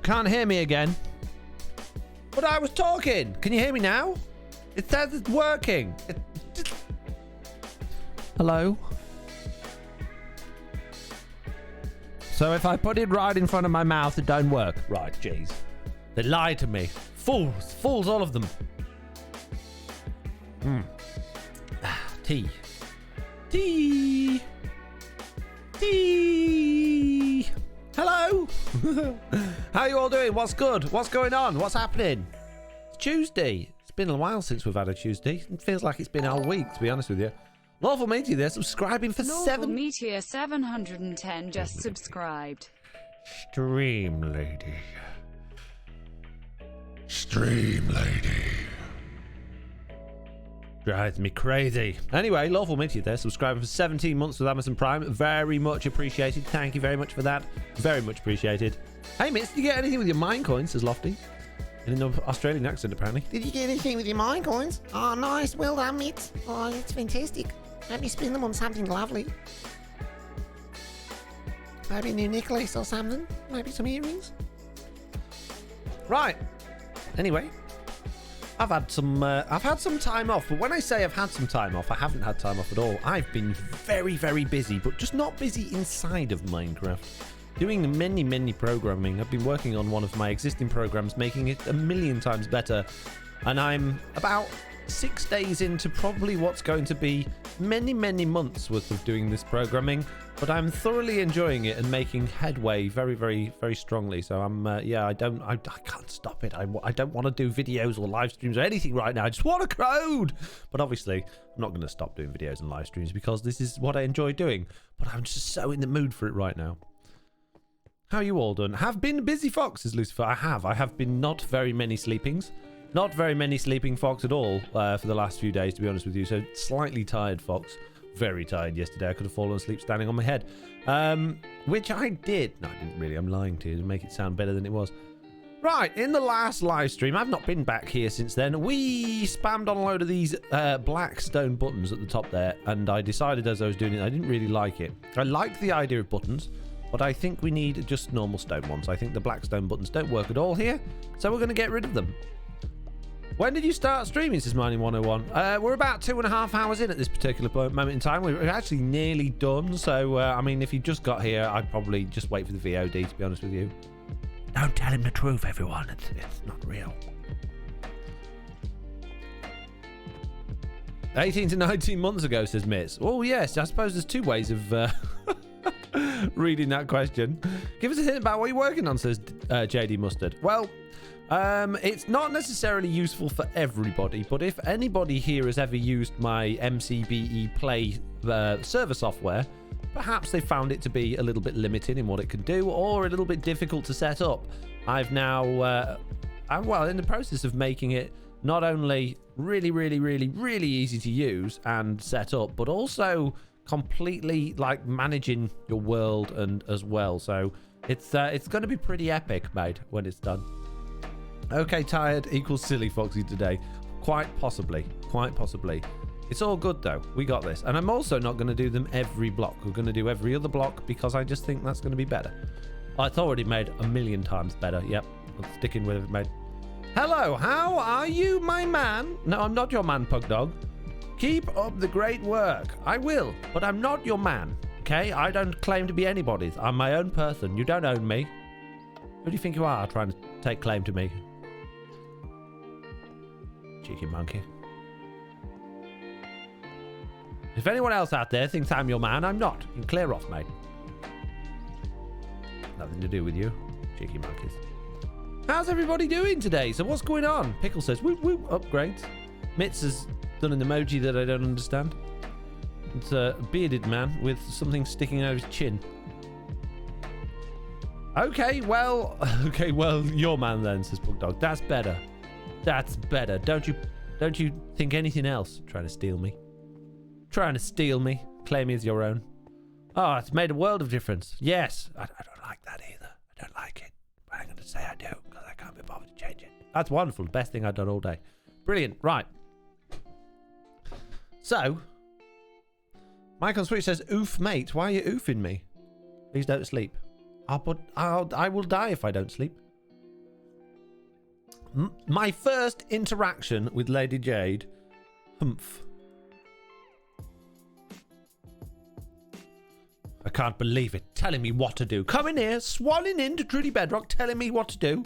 Can't hear me again. But I was talking. Can you hear me now? It says it's working. Hello? So if I put it right in front of my mouth, it don't work. Right, jeez. They lie to me. Fools. Fools, all of them. Tea. Tea. Tea. Hello. How you all doing? What's good? What's going on? What's happening? It's Tuesday. It's been a while since we've had a Tuesday. It feels like it's been a week, to be honest with you. Lawful Meteor there, subscribing for Lawful Meteor 710 just subscribed. Stream lady. Stream lady. Drives me crazy. Anyway, Lawful Meteor there, subscribing for 17 months with Amazon Prime. Very much appreciated. Thank you very much for that. Very much appreciated. Hey, Mitz, did you get anything with your mine coins, says Lofty? In an Australian accent, apparently. Did you get anything with your mine coins? Oh, nice. Well done, mate. Oh, it's fantastic. Maybe spend them on something lovely. Maybe a new necklace or something. Maybe some earrings. Right. Anyway, I've had some time off, but when I say I've had some time off, I haven't had time off at all. I've been very, very busy, but just not busy inside of Minecraft. Doing many programming. I've been working on one of my existing programs, making it a million times better, and I'm about 6 days into probably what's going to be many months worth of doing this programming, but I'm thoroughly enjoying it and making headway very strongly. So I'm I can't stop it. I don't want to do videos or live streams or anything right now. I just want to code. But obviously I'm not going to stop doing videos and live streams because this is what I enjoy doing, but I'm just so in the mood for it right now. How you all done? Have been busy, Fox, says Lucifer. I have been not very many sleepings. Not very many sleeping, Fox, at all for the last few days, to be honest with you. So slightly tired, Fox. Very tired yesterday. I could have fallen asleep standing on my head. Which I did. No, I didn't really. I'm lying to you to make it sound better than it was. Right, in the last live stream, I've not been back here since then. We spammed on a load of these black stone buttons at the top there. And I decided as I was doing it, I didn't really like it. I like the idea of buttons, but I think we need just normal stone ones. I think the black stone buttons don't work at all here. So we're going to get rid of them. When did you start streaming, says Mining 101? We're about 2.5 hours in at this particular moment in time. We're actually nearly done. So, I mean, if you just got here, I'd probably just wait for the VOD, to be honest with you. Don't tell him the truth, everyone. It's not real. 18 to 19 months ago, says Mitz. Oh, yes. I suppose there's two ways of reading that question. Give us a hint about what you're working on, says JD Mustard. Well, it's not necessarily useful for everybody, but if anybody here has ever used my MCBE Play server software, perhaps they found it to be a little bit limited in what it can do, or a little bit difficult to set up. I've now, I'm in the process of making it not only really easy to use and set up, but also completely like managing your world and as well. So it's going to be pretty epic, mate, when it's done. Okay, tired equals silly, Foxy, today. Quite possibly. It's all good, though. We got this. And I'm also not going to do them every block. We're going to do every other block because I just think that's going to be better. It's already made a million times better. Yep, I'm sticking with it, mate. Hello, how are you, my man? No, I'm not your man, Pug Dog. Keep up the great work. I will, but I'm not your man, okay? I don't claim to be anybody's. I'm my own person. You don't own me. Who do you think you are trying to take claim to me? Cheeky monkey. If anyone else out there thinks I'm your man, I'm not. You can clear off, mate. Nothing to do with you. Cheeky monkeys. How's everybody doing today? So what's going on? Pickle says, whoop whoop, upgrades. Mitz has done an emoji that I don't understand. It's a bearded man with something sticking out of his chin. Okay, well, your man then, says Pug Dog. That's better. That's better. Don't you think anything else? Trying to steal me. Claim me as your own. Oh, it's made a world of difference. Yes. I don't like that either. I don't like it. But I'm going to say I do because I can't be bothered to change it. That's wonderful. Best thing I've done all day. Brilliant. Right. So, Mike on Switch says, oof, mate. Why are you oofing me? Please don't sleep. I will die if I don't sleep. My first interaction with Lady Jade. Humph. I can't believe it. Telling me what to do. Coming here, swanning into Trudy Bedrock, telling me what to do.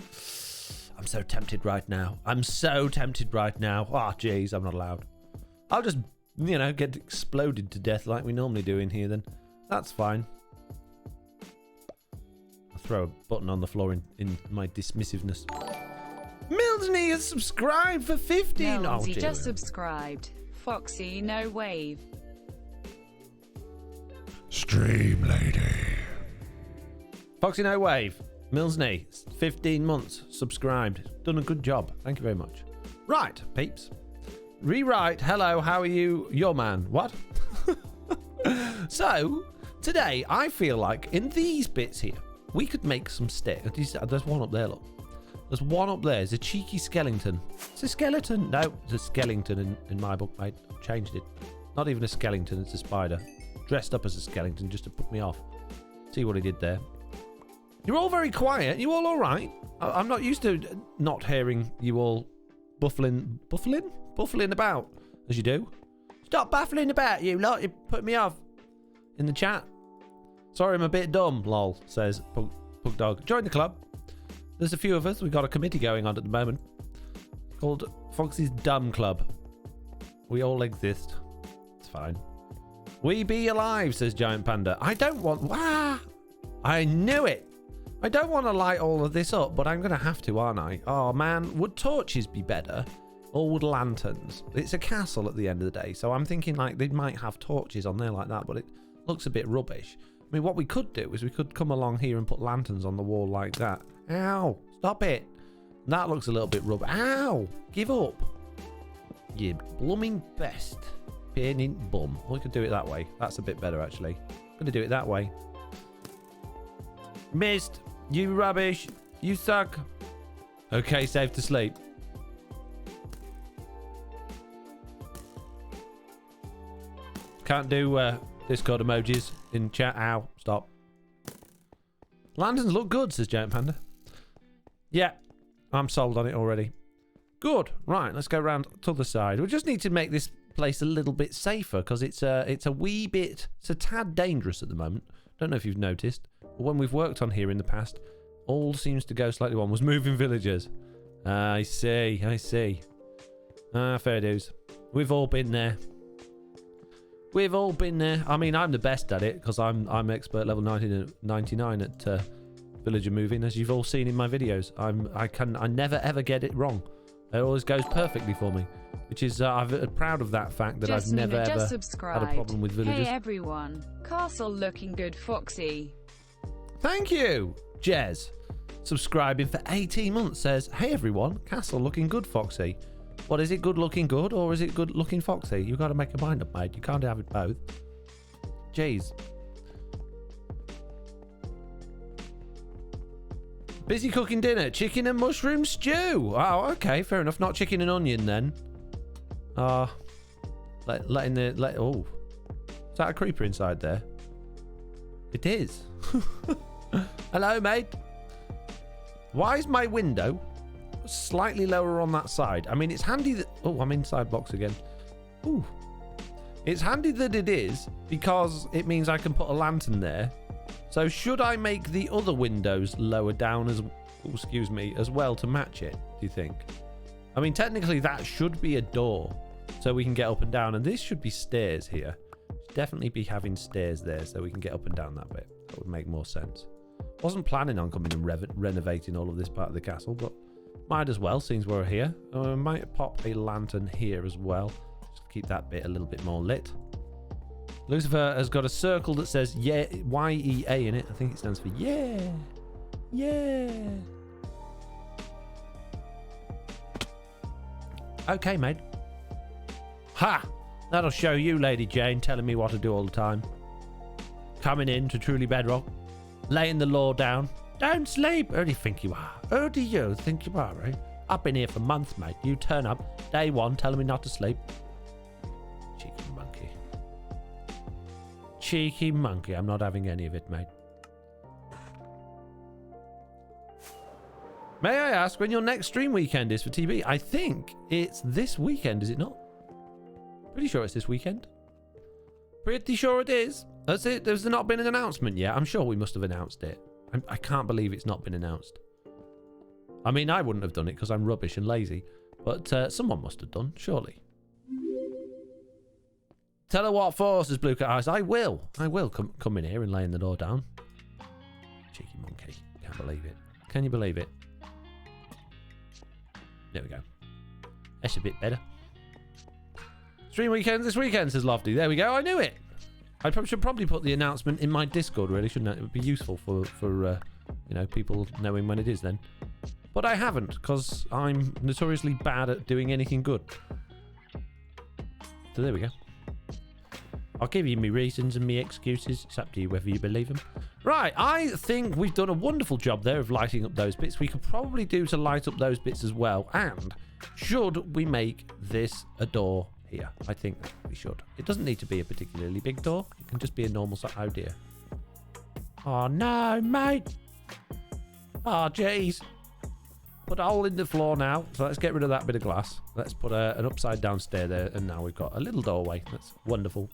I'm so tempted right now. Oh, jeez, I'm not allowed. I'll just, get exploded to death like we normally do in here then. That's fine. I'll throw a button on the floor in my dismissiveness. Milsney has subscribed for 15. Milsey just subscribed. Foxy, no wave. Stream lady. Foxy No Wave. Milsney, 15 months, subscribed. Done a good job. Thank you very much. Right, peeps. Rewrite. Hello, how are you? Your man. What? So, today, I feel like in these bits here, we could make some stairs. There's one up there, look. There's one up there. It's a cheeky skeleton. It's a skeleton. No, it's a skeleton in my book, mate. I've changed it. Not even a skeleton, it's a spider. Dressed up as a skeleton just to put me off. See what he did there. You're all very quiet. You all right? I'm not used to not hearing you all buffling about as you do. Stop baffling about, you lot. You put me off in the chat. Sorry, I'm a bit dumb, lol, says Pug Dog. Join the club. There's a few of us. We've got a committee going on at the moment called Foxy's Dumb Club. We all exist. It's fine. We be alive, says Giant Panda. I don't want... Wah! I knew it. I don't want to light all of this up, but I'm going to have to, aren't I? Oh, man. Would torches be better? Or would lanterns? It's a castle at the end of the day, so I'm thinking like they might have torches on there like that, but it looks a bit rubbish. I mean, what we could do is we could come along here and put lanterns on the wall like that. Ow! Stop it! That looks a little bit rubbish. Ow! Give up! You blooming best. Pain bum. We could do it that way. That's a bit better, actually. I'm gonna do it that way. Missed! You rubbish! You suck! Okay, safe to sleep. Can't do Discord emojis in chat. Ow. Stop. Lanterns look good, says Giant Panda. Yeah, I'm sold on it already. Good. Right, let's go around to the side. We just need to make this place a little bit safer because it's a wee bit... It's a tad dangerous at the moment. Don't know if you've noticed. But when we've worked on here in the past, all seems to go slightly wrong. Was moving villagers. I see. Fair dues. We've all been there. I mean, I'm the best at it because I'm expert level 99 at villager moving, as you've all seen in my videos. I never ever get it wrong. It always goes perfectly for me, which is I'm proud of that fact that I've never ever had a problem with villagers. Hey everyone, castle looking good, Foxy. Thank you, Jez. Subscribing for 18 months says, hey everyone, castle looking good, Foxy. What is it, good looking good, or is it good looking Foxy? You've got to make a mind up, mate. You can't have it both. Jeez. Busy cooking dinner. Chicken and mushroom stew. Oh, okay. Fair enough. Not chicken and onion, then. Oh. Oh. Is that a creeper inside there? It is. Hello, mate. Why is my window slightly lower on that side? I mean, it's handy that... Oh, I'm inside blocks again. Ooh. It's handy that it is because it means I can put a lantern there. So should I make the other windows lower down as... Oh, excuse me, as well to match it, do you think? I mean, technically that should be a door so we can get up and down. And this should be stairs here. Should definitely be having stairs there so we can get up and down that bit. That would make more sense. Wasn't planning on coming and renovating all of this part of the castle, but might as well, since we're here. I might pop a lantern here as well. Just keep that bit a little bit more lit. Lucifer has got a circle that says yeah, Y-E-A in it. I think it stands for yeah. Yeah. Okay, mate. Ha! That'll show you, Lady Jane, telling me what to do all the time. Coming in to Truly Bedrock. Laying the law down. Don't sleep. Who do you think you are? Who do you think you are, eh? I've been here for months, mate. You turn up, day one, telling me not to sleep. Cheeky monkey. Cheeky monkey. I'm not having any of it, mate. May I ask when your next stream weekend is for TB? I think it's this weekend, is it not? Pretty sure it's this weekend. Pretty sure it is. That's it. There's not been an announcement yet. I'm sure we must have announced it. I can't believe it's not been announced. I mean, I wouldn't have done it because I'm rubbish and lazy. But someone must have done, surely. Tell her what for, says Blue Cat Eyes. I will. I will come in here and laying the door down. Cheeky monkey. Can't believe it. Can you believe it? There we go. That's a bit better. Stream weekends this weekend, says Lofty. There we go. I knew it. I should probably put the announcement in my Discord, really, shouldn't it? It would be useful for you know, people knowing when it is then. But I haven't, because I'm notoriously bad at doing anything good. So there we go. I'll give you me reasons and me excuses. It's up to you whether you believe them. Right, I think we've done a wonderful job there of lighting up those bits. We could probably do to light up those bits as well. And should we make this a door here? I think we should. It doesn't need to be a particularly big door. It can just be a normal size. Oh dear. Oh no, mate. Oh jeez. Put a hole in the floor now. So let's get rid of that bit of glass. Let's put an upside down stair there. And now we've got a little doorway. That's wonderful.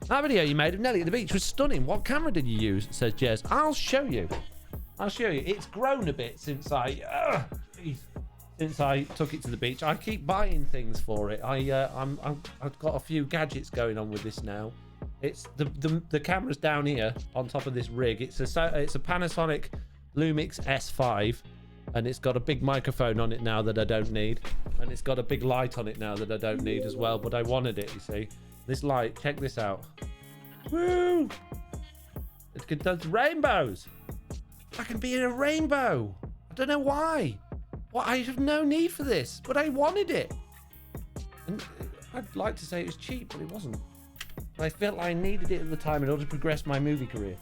That video you made of Nelly at the beach was stunning. What camera did you use? Says Jez. I'll show you. I'll show you. It's grown a bit since I took it to the beach. I keep buying things for it. I've got a few gadgets going on with this now. It's the camera's down here on top of this rig. It's a Panasonic Lumix S5. And it's got a big microphone on it now that I don't need. And it's got a big light on it now that I don't need as well. But I wanted it, you see. This light, check this out. Woo! It does rainbows. I can be in a rainbow. I don't know why. Well, I have no need for this, but I wanted it. And I'd like to say it was cheap, but it wasn't. But I felt I needed it at the time in order to progress my movie career.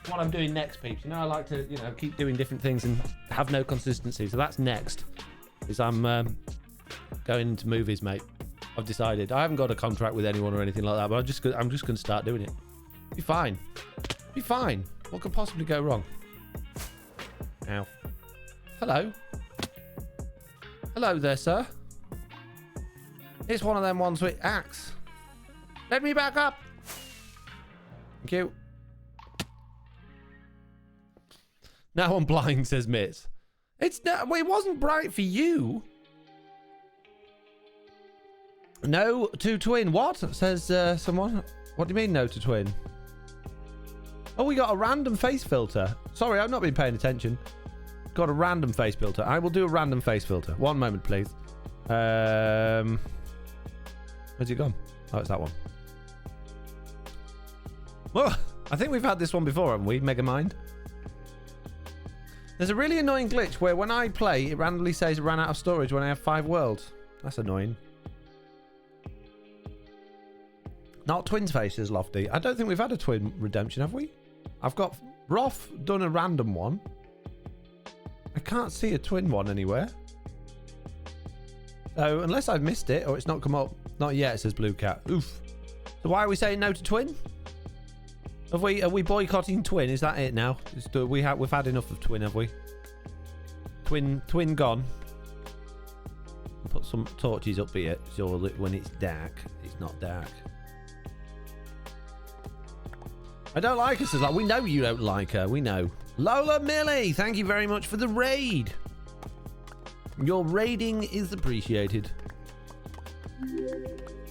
What I'm doing next, peeps. You know, I like to, you know, keep doing different things and have no consistency. So that's next. Is I'm going into movies, mate. I've decided. I haven't got a contract with anyone or anything like that, but I'm just going to start doing it. Be fine. Be fine. What could possibly go wrong? Ow. Hello. Hello there, sir. It's one of them ones with axe. Let me back up. Thank you. Now I'm blind, says Mitz. Well, it wasn't bright for you. No to twin. What? Says someone. What do you mean no to twin? Oh, we got a random face filter. Sorry, I've not been paying attention. Got a random face filter. I will do a random face filter. One moment, please. Where's it gone? Oh, it's that one. Well, I think we've had this one before, haven't we? Megamind. There's a really annoying glitch where when I play, it randomly says it ran out of storage when I have 5 worlds. That's annoying. Not twins faces, Lofty. I don't think we've had a twin redemption, have we? I've got Roth done a random one. I can't see a twin one anywhere. So unless I've missed it or it's not come up. Not yet, says Blue Cat. Oof. So why are we saying no to twin? Are we boycotting twin? Is that it now? We've had enough of twin, have we? Twin gone. Put some torches up here so that when it's dark, it's not dark. I don't like her, says like, we know you don't like her. We know. Lola Millie, thank you very much for the raid. Your raiding is appreciated.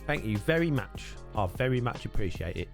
Thank you very much. I very much appreciate it.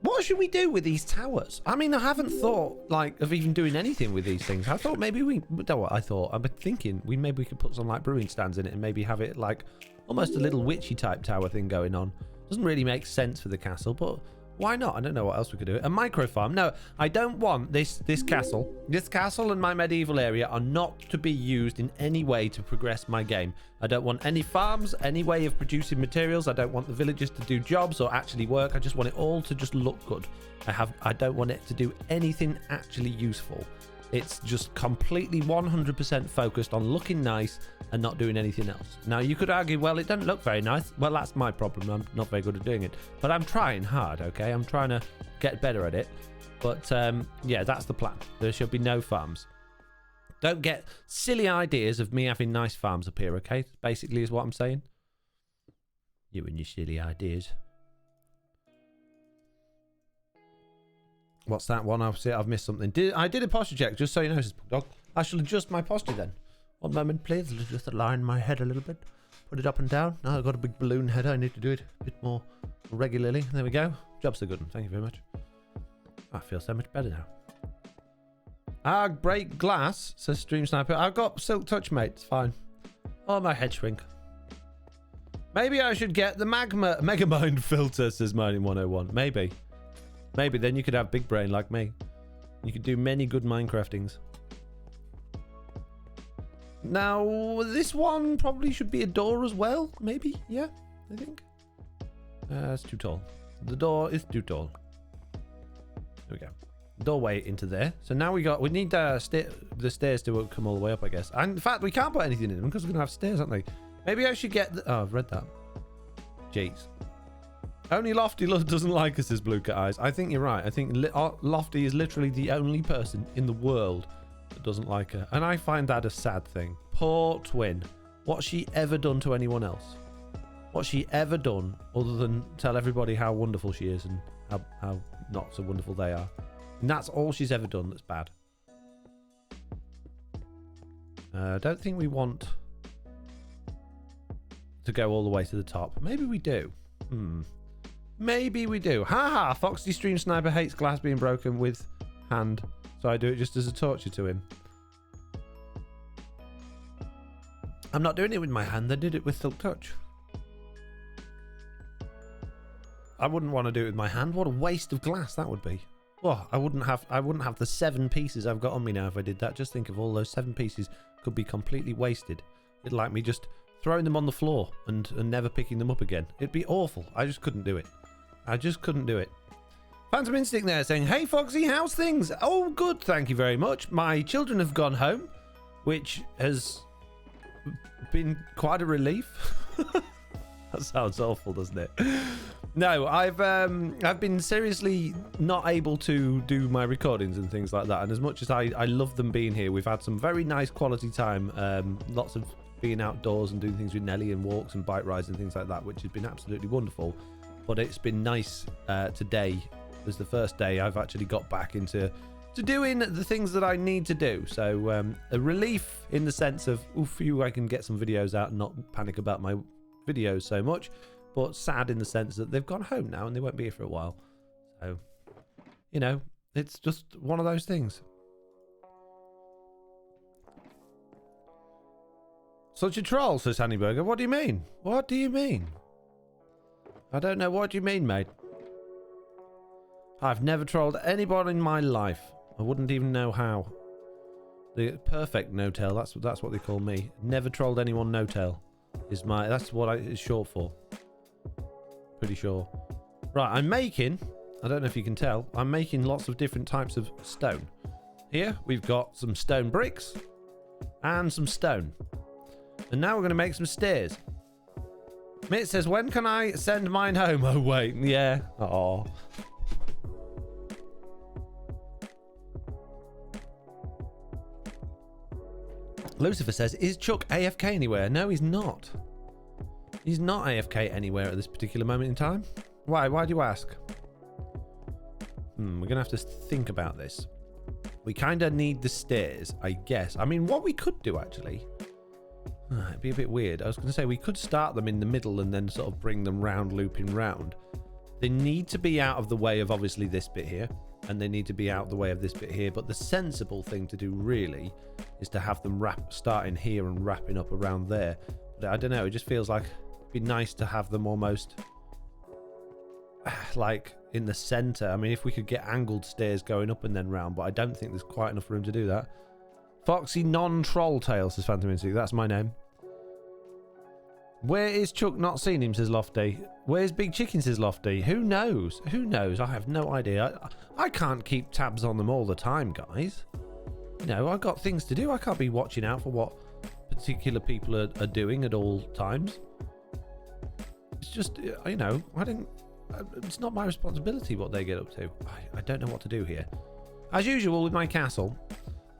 What should we do with these towers? I mean, I haven't thought like of even doing anything with these things. I thought maybe I've been thinking maybe we could put some like brewing stands in it and maybe have it like almost a little witchy type tower thing going on. Doesn't really make sense for the castle, but why not? I don't know what else we could do. A micro farm. No, I don't want this castle. This castle and my medieval area are not to be used in any way to progress my game. I don't want any farms, any way of producing materials. I don't want the villagers to do jobs or actually work. I just want it all to just look good. I don't want it to do anything actually useful. It's just completely 100% focused on looking nice and not doing anything else. Now, you could argue, well, it doesn't look very nice. Well, that's my problem. I'm not very good at doing it. But I'm trying hard, okay? I'm trying to get better at it. But, yeah, that's the plan. There should be no farms. Don't get silly ideas of me having nice farms up here, okay? Basically is what I'm saying. You and your silly ideas. What's that one? I've missed something. I did a posture check, just so you know, dog. I shall adjust my posture then. One moment, please. Just align my head a little bit. Put it up and down. Now I've got a big balloon head. I need to do it a bit more regularly. There we go. Job's a good one. Thank you very much. I feel so much better now. Break glass, says Stream Sniper. I've got Silk Touch, mate. It's fine. Oh, my head shrink. Maybe I should get the Megamind filter, says Mining 101. Maybe. Maybe then you could have big brain like me. You could do many good Minecraftings. Now, this one probably should be a door as well. Maybe. Yeah, I think. It's too tall. The door is too tall. There we go. Doorway into there. So now we need the stairs to come all the way up, I guess. And in fact, we can't put anything in them because we're gonna have stairs, aren't they? Maybe I should get oh, I've read that. Jeez. Only Lofty doesn't like us, says Blue Cat Eyes. I think you're right. I think Lofty is literally the only person in the world that doesn't like her, and I find that a sad thing. Poor twin. What's she ever done to anyone else? What's she ever done other than tell everybody how wonderful she is and how not so wonderful they are? And that's all she's ever done that's bad. I don't think we want to go all the way to the top. Maybe we do. Maybe we do. Haha, Foxy Stream Sniper hates glass being broken with hand. So I do it just as a torture to him. I'm not doing it with my hand. I did it with Silk Touch. I wouldn't want to do it with my hand. What a waste of glass that would be. Oh, I wouldn't have the 7 pieces I've got on me now if I did that. Just think of all those 7 pieces could be completely wasted. It'd like me just throwing them on the floor and never picking them up again. It'd be awful. I just couldn't do it. I just couldn't do it. Phantom Instinct there saying, hey Foxy, how's things? Oh, good, thank you very much. My children have gone home, which has been quite a relief. That sounds awful, doesn't it? No, I've been seriously not able to do my recordings and things like that. And as much as I love them being here, we've had some very nice quality time. Lots of being outdoors and doing things with Nelly and walks and bike rides and things like that, which has been absolutely wonderful. But it's been nice today was the first day I've actually got back into doing the things that I need to do. So a relief in the sense of, oof, I can get some videos out and not panic about my videos so much. But sad in the sense that they've gone home now and they won't be here for a while. So, you know, it's just one of those things. Such a troll, says Honeyburger. What do you mean? What do you mean? I don't know. What do you mean, mate? I've never trolled anybody in my life. I wouldn't even know how. The perfect no-tail. That's what they call me. Never trolled anyone no-tail. That's what it's short for. Pretty sure. Right, I'm making, I don't know if you can tell, I'm making lots of different types of stone. Here, we've got some stone bricks and some stone. And now we're going to make some stairs. Mitt says, when can I send mine home? Oh, wait, yeah. Oh. Lucifer says, is Chuck AFK anywhere? No, he's not. He's not AFK anywhere at this particular moment in time. Why? Why do you ask? We're going to have to think about this. We kind of need the stairs, I guess. I mean, what we could do, actually... it'd be a bit weird. I was going to say, we could start them in the middle and then sort of bring them round, looping round. They need to be out of the way of, obviously, this bit here. And they need to be out of the way of this bit here. But the sensible thing to do, really, is to have them starting here and wrapping up around there. But I don't know. It just feels like... be nice to have them almost like in the center. I mean, if we could get angled stairs going up and then round, but I don't think there's quite enough room to do that. Foxy non-troll-tail, says Phantom Instinct. That's my name. Where is Chuck? Not seen him, says Lofty. Where's Big Chicken, says Lofty. Who knows? Who knows? I have no idea. I can't keep tabs on them all the time, guys. You know, I've got things to do. I can't be watching out for what particular people are doing at all times. It's just, you know, it's not my responsibility what they get up to. I don't know what to do here. As usual with my castle,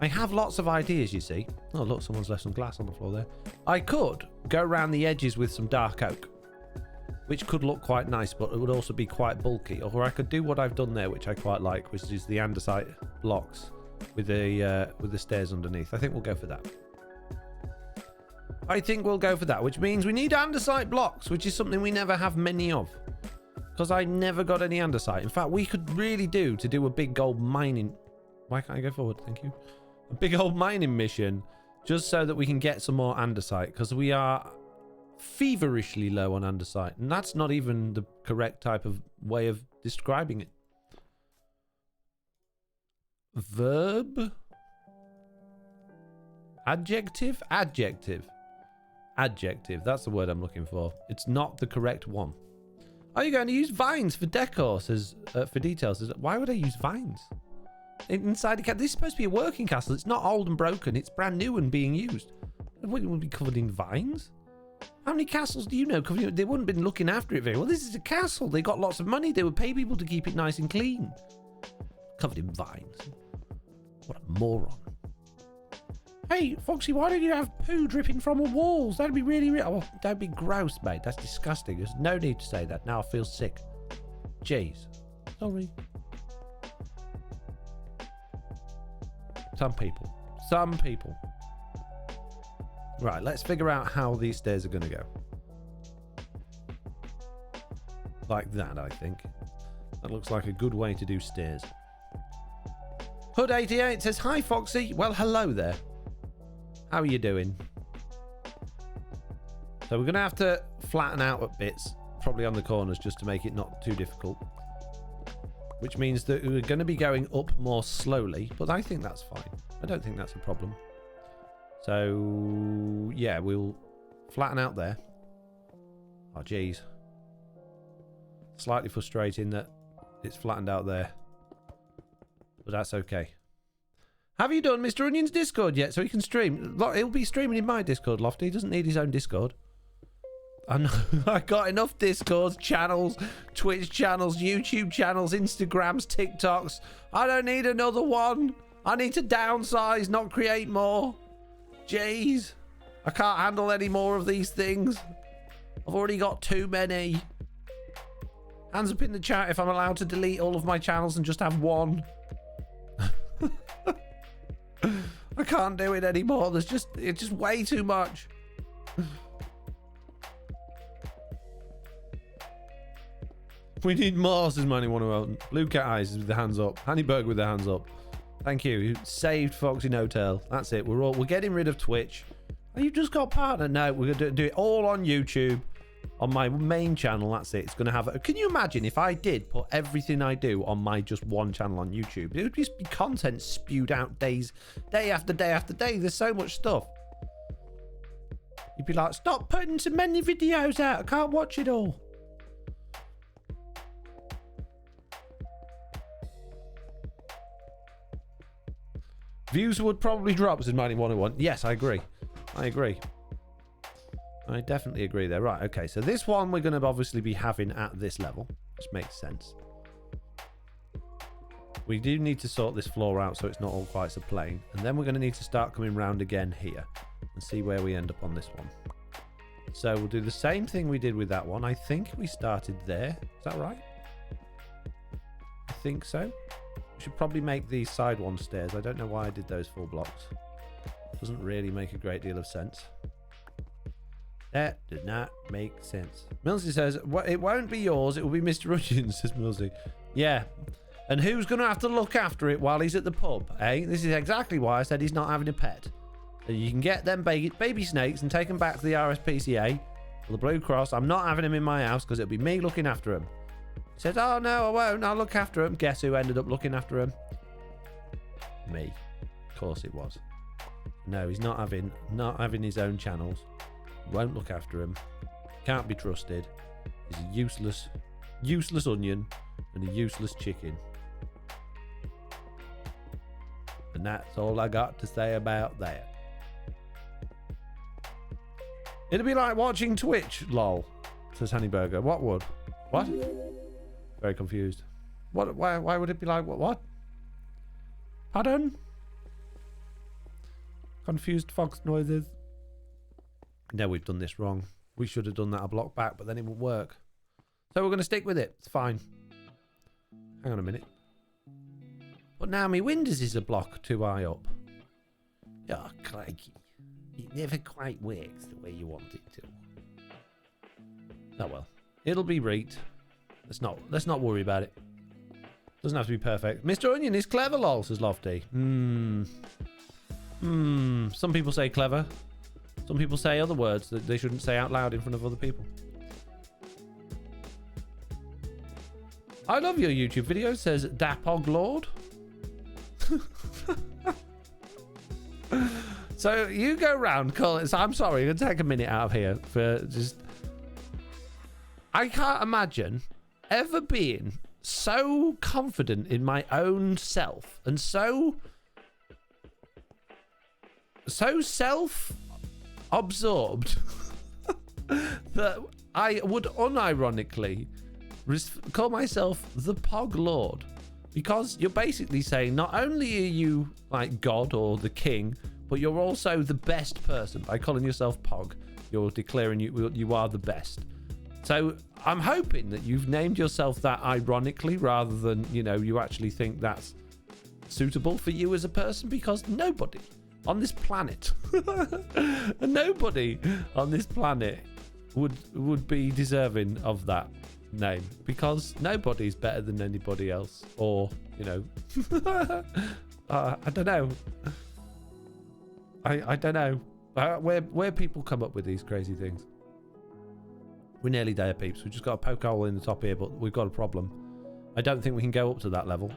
I have lots of ideas, you see. Oh, look, someone's left some glass on the floor there. I could go around the edges with some dark oak, which could look quite nice, but it would also be quite bulky. Or I could do what I've done there, which I quite like, which is the andesite blocks with the stairs underneath. I think we'll go for that. I think we'll go for that, which means we need andesite blocks, which is something we never have many of. Because I never got any andesite. In fact, we could really do to do a big gold mining... Why can't I go forward? Thank you. A big old mining mission, just so that we can get some more andesite, because we are feverishly low on andesite, and that's not even the correct type of way of describing it. Verb? Adjective? Adjective. Adjective. That's the word I'm looking for. It's not the correct one. Are you going to use vines for decor? Says for details. Says, why would I use vines? Inside the castle. This is supposed to be a working castle. It's not old and broken. It's brand new and being used. It wouldn't be covered in vines. How many castles do you know? They wouldn't have been looking after it very well. This is a castle. They got lots of money. They would pay people to keep it nice and clean. Covered in vines. What a moron. Hey, Foxy, why don't you have poo dripping from the walls? That'd be really... Oh, don't be gross, mate. That's disgusting. There's no need to say that. Now I feel sick. Jeez. Sorry. Some people. Some people. Right, let's figure out how these stairs are going to go. Like that, I think. That looks like a good way to do stairs. Hood88 says, hi, Foxy. Well, hello there. How are you doing? So we're going to have to flatten out at bits, probably on the corners, just to make it not too difficult. Which means that we're going to be going up more slowly, but I think that's fine. I don't think that's a problem. So, yeah, we'll flatten out there. Oh, geez. Slightly frustrating that it's flattened out there. But that's okay. Have you done Mr. Onion's Discord yet so he can stream? He'll be streaming in my Discord, Lofty. He doesn't need his own Discord. I know. I got enough Discords, channels, Twitch channels, YouTube channels, Instagrams, TikToks. I don't need another one. I need to downsize, not create more. Jeez. I can't handle any more of these things. I've already got too many. Hands up in the chat if I'm allowed to delete all of my channels and just have one. I can't do it anymore. It's just way too much. We need more, says Manny 101. Blue Cat Eyes with the hands up. Hannyberg with the hands up. Thank you. You saved FoxyNoTail. That's it. We're getting rid of Twitch. Oh, you've just got partner. No, we're going to do it all on YouTube. On my main channel, that's it. It's going to have... Can you imagine if I did put everything I do on my just one channel on YouTube? It would just be content spewed out day after day after day. There's so much stuff. You'd be like, stop putting so many videos out. I can't watch it all. Views would probably drop, says Mighty 101. Yes, I agree. I agree. I definitely agree there. Right, okay. So this one we're going to obviously be having at this level, which makes sense. We do need to sort this floor out so it's not all quite so plain. And then we're going to need to start coming round again here and see where we end up on this one. So we'll do the same thing we did with that one. I think we started there. Is that right? I think so. We should probably make these side one stairs. I don't know why I did those 4 blocks. Doesn't really make a great deal of sense. That did not make sense. Millsy says, well, it won't be yours. It will be Mr. Onions, says Millsy. Yeah. And who's going to have to look after it while he's at the pub, eh? This is exactly why I said he's not having a pet. So you can get them baby snakes and take them back to the RSPCA or the Blue Cross. I'm not having them in my house because it'll be me looking after them. He says, oh, no, I won't. I'll look after him. Guess who ended up looking after him? Me. Of course it was. No, he's not having his own channels. Won't look after him. Can't be trusted. He's a useless onion and a useless chicken. And that's all I got to say about that. It'd be like watching Twitch, lol, says Honeyburger. What would? What? Very confused. What? Why would it be like what? Pardon? Confused fox noises. No, we've done this wrong. We should have done that a block back, but then it won't work. So we're going to stick with it. It's fine. Hang on a minute. But now my windows is a block too high up. Oh, crikey. It never quite works the way you want it to. Oh well. It'll be reet. Let's not worry about it. Doesn't have to be perfect. Mr. Onion is clever, lol, says Lofty. Some people say clever. Some people say other words that they shouldn't say out loud in front of other people. I love your YouTube video, says Dapog Lord. So you go round calling. So I'm sorry, I'm gonna take a minute out of here for just. I can't imagine ever being so confident in my own self and so self-absorbed that I would unironically call myself the Pog Lord, because you're basically saying not only are you like God or the king, but you're also the best person. By calling yourself Pog, you're declaring you are the best. So I'm hoping that you've named yourself that ironically rather than, you know, you actually think that's suitable for you as a person, because nobody on this planet would be deserving of that name, because nobody's better than anybody else, or, you know, I don't know. I don't know where people come up with these crazy things. We're nearly there, peeps. We've just got a poke hole in the top here, but we've got a problem. I don't think we can go up to that level.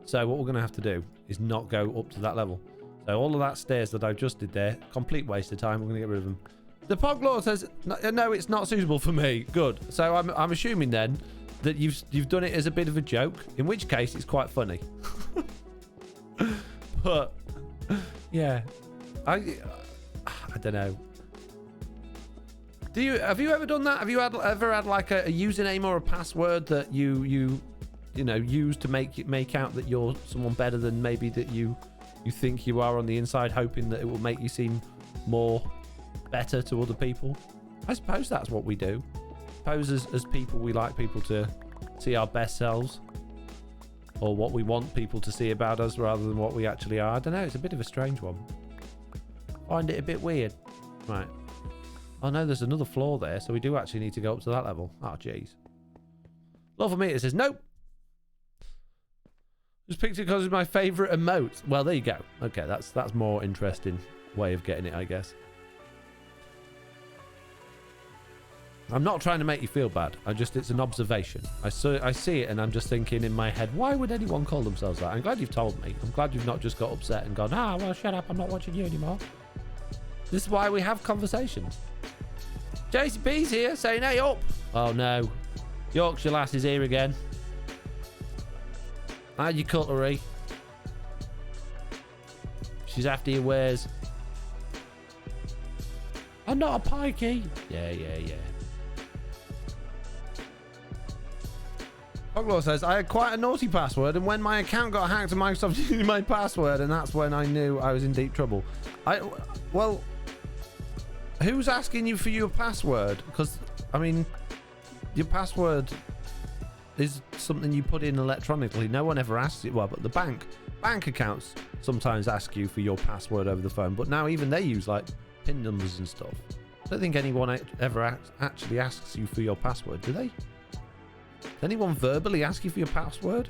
So what we're going to have to do is not go up to that level. So all of that stairs that I just did there, complete waste of time. We're going to get rid of them. The Pog Lord says, no, it's not suitable for me. Good. So I'm assuming then that you've done it as a bit of a joke, in which case it's quite funny. But yeah, I don't know. Have you ever done that? Have you ever had like a username or a password that you know use to make out that you're someone better than maybe that you think you are on the inside, hoping that it will make you seem more better to other people? I suppose that's what we do. I suppose as people, we like people to see our best selves, or what we want people to see about us rather than what we actually are. I don't know. It's a bit of a strange one. Find it a bit weird. Right. Oh no, there's another floor there, so we do actually need to go up to that level. Oh, jeez. Lawful Meter says, nope. Just picked it because it's my favourite emote. Well, there you go. Okay, that's more interesting way of getting it, I guess. I'm not trying to make you feel bad. It's an observation. I see it and I'm just thinking in my head, why would anyone call themselves that? I'm glad you've told me. I'm glad you've not just got upset and gone, well, shut up, I'm not watching you anymore. This is why we have conversations. JCB's here saying, hey up. Oh no. Yorkshire lass is here again. Hide your cutlery. She's after your wares. I'm not a pikey. Yeah. Oglaw says, I had quite a naughty password, and when my account got hacked, Microsoft used my password, and that's when I knew I was in deep trouble. Well, who's asking you for your password? Because, I mean, your password is something you put in electronically. No one ever asks it. Well, but the bank accounts sometimes ask you for your password over the phone, but now even they use like PIN numbers and stuff. I don't think anyone ever actually asks you for your password, do they? Does anyone verbally ask you for your password?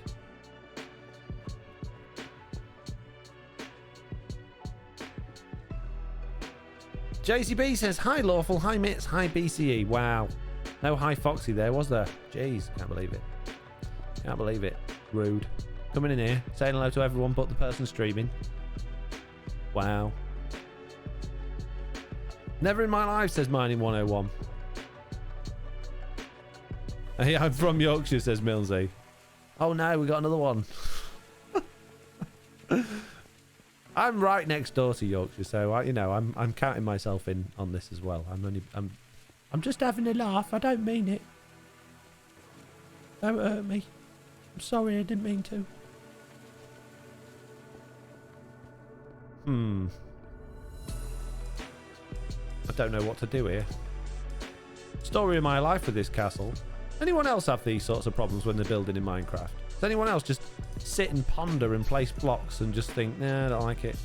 JCB says, hi Lawful, hi Mitts, hi BCE. Wow. No hi Foxy there, was there? Jeez, can't believe it. Can't believe it. Rude. Coming in here, saying hello to everyone but the person streaming. Wow. Never in my life, says Mining 101. Hey, I'm from Yorkshire, says Millsy. Oh no, we got another one. I'm right next door to Yorkshire, so I'm counting myself in on this as well. I'm just having a laugh. I don't mean it. Don't hurt me. I'm sorry, I didn't mean to. don't know what to do here. Story of my life with this castle. Anyone else have these sorts of problems when they're building in Minecraft? Does anyone else just sit and ponder and place blocks and just think, nah, I don't like it?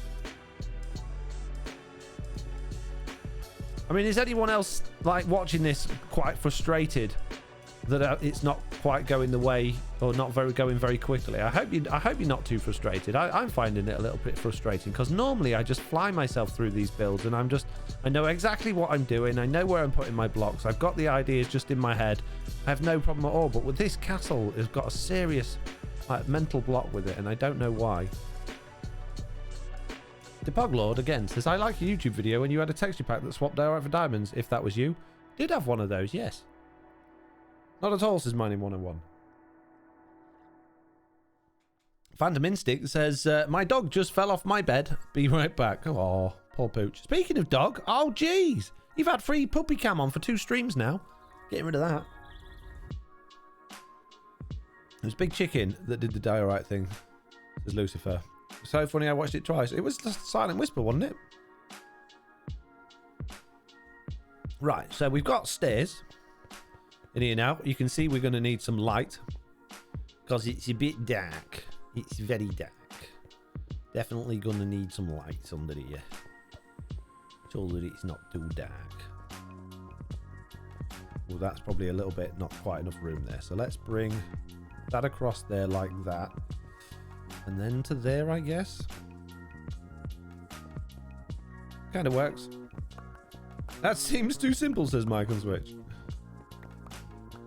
I mean, is anyone else, like, watching this quite frustrated that it's not quite going the way, or not going very quickly? I hope you're not too frustrated. I'm finding it a little bit frustrating, because normally I just fly myself through these builds, and I know exactly what I'm doing. I know where I'm putting my blocks. I've got the ideas just in my head. I have no problem at all. But with this castle, it's got a serious, like, mental block with it, and I don't know why. The Poglord again says, I like your YouTube video when you had a texture pack that swapped out for diamonds. If that was you. Did have one of those, yes. Not at all, says Mining 101. Phantom Instinct says, my dog just fell off my bed. Be right back. Oh, poor pooch. Speaking of dog, oh jeez. You've had free puppy cam on for 2 streams now. Getting rid of that. It was Big Chicken that did the diorite thing, says Lucifer. So funny, I watched it twice. It was just Silent Whisper, wasn't it? Right, so we've got stairs in here now. You can see we're going to need some light because it's a bit dark. It's very dark. Definitely going to need some lights under here so that it's not too dark. Well, that's probably a little bit, not quite enough room there. So let's bring that across there like that. And then to there, I guess. Kind of works. That seems too simple, says Michael Switch.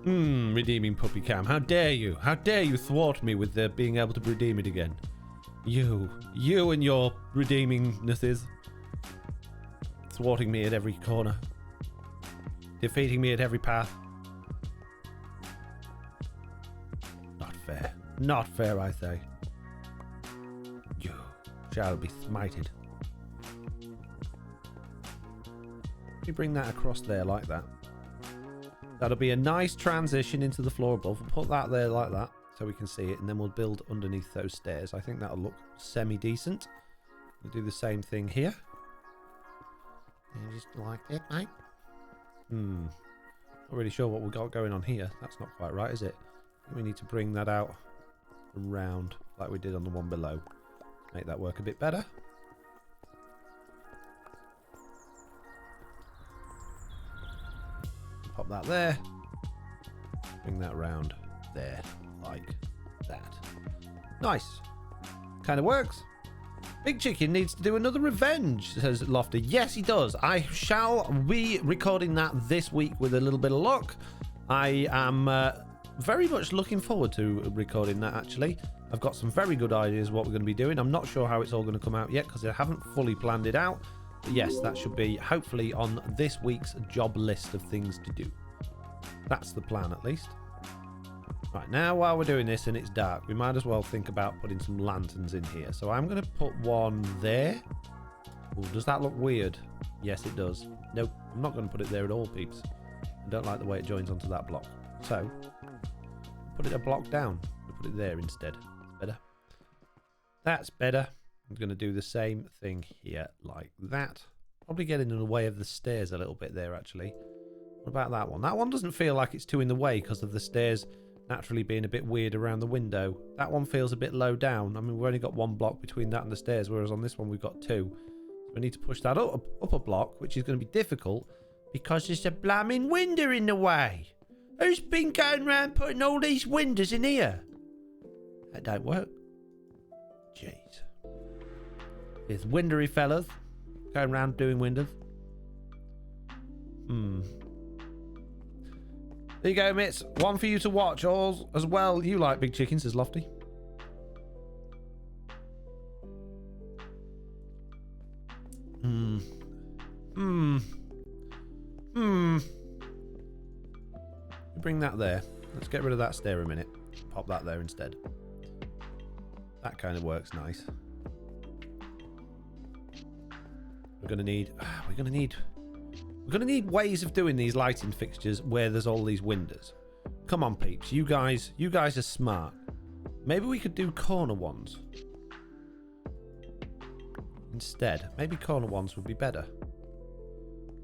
Redeeming puppy cam. How dare you? How dare you thwart me with being able to redeem it again? You and your redeemingnesses. Thwarting me at every corner. Defeating me at every path. Not fair. Not fair, I say. You shall be smited. Let me bring that across there like that. That'll be a nice transition into the floor above. We'll put that there like that so we can see it, and then we'll build underneath those stairs. I think that'll look semi-decent. We'll do the same thing here. You just like it, mate? Not really sure what we've got going on here. That's not quite right, is it? We need to bring that out and round like we did on the one below. Make that work a bit better. Pop that there. Bring that round there like that. Nice. Kind of works. Big Chicken needs to do another revenge, says Lofty. Yes, he does. I shall be recording that this week with a little bit of luck. I am very much looking forward to recording that, actually. I've got some very good ideas what we're going to be doing. I'm not sure how it's all going to come out yet because I haven't fully planned it out. But yes, that should be hopefully on this week's job list of things to do. That's the plan, at least. Right, now while we're doing this and it's dark, we might as well think about putting some lanterns in here. So I'm going to put one there. Ooh, does that look weird? Yes, it does. Nope, I'm not going to put it there at all, peeps. I don't like the way it joins onto that block. So, put it a block down. Put it there instead. That's better. That's better. I'm going to do the same thing here like that. Probably getting in the way of the stairs a little bit there, actually. What about that one? That one doesn't feel like it's too in the way because of the stairs naturally being a bit weird around the window. That one feels a bit low down. I mean, we've only got one block between that and the stairs, whereas on this one we've got 2. So we need to push that up a block, which is going to be difficult because there's a blaming window in the way. Who's been going around putting all these windows in here? That don't work. Jeez. There's windery fellas going around doing windows. There you go, Mitts. One for you to watch. All as well. You like Big Chicken, says Lofty. Bring that there. Let's get rid of that stair a minute. Pop that there instead. That kind of works nice. We're gonna need ways of doing these lighting fixtures where there's all these windows. Come on, peeps. You guys are smart. Maybe we could do corner ones instead. Maybe corner ones would be better.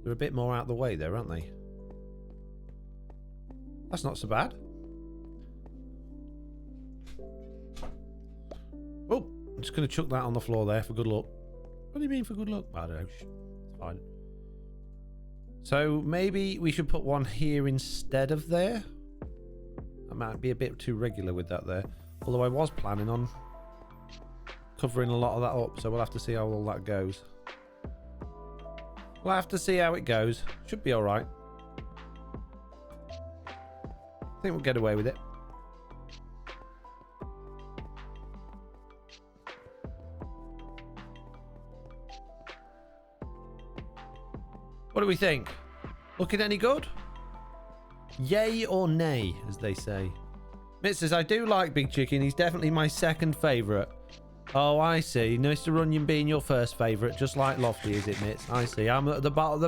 They're a bit more out of the way there, aren't they? That's not so bad. Oh, I'm just going to chuck that on the floor there for good luck. What do you mean for good luck? I don't know. It's fine. So maybe we should put one here instead of there. I might be a bit too regular with that there. Although I was planning on covering a lot of that up, so we'll have to see how all that goes. We'll have to see how it goes. Should be alright. I think we'll get away with it. What do we think? Looking any good? Yay or nay, as they say. Mitt says, I do like Big Chicken. He's definitely my second favourite. Oh, I see. Mr. Onion being your first favourite, just like Lofty, is it, Mitts? I see. I'm at the bottom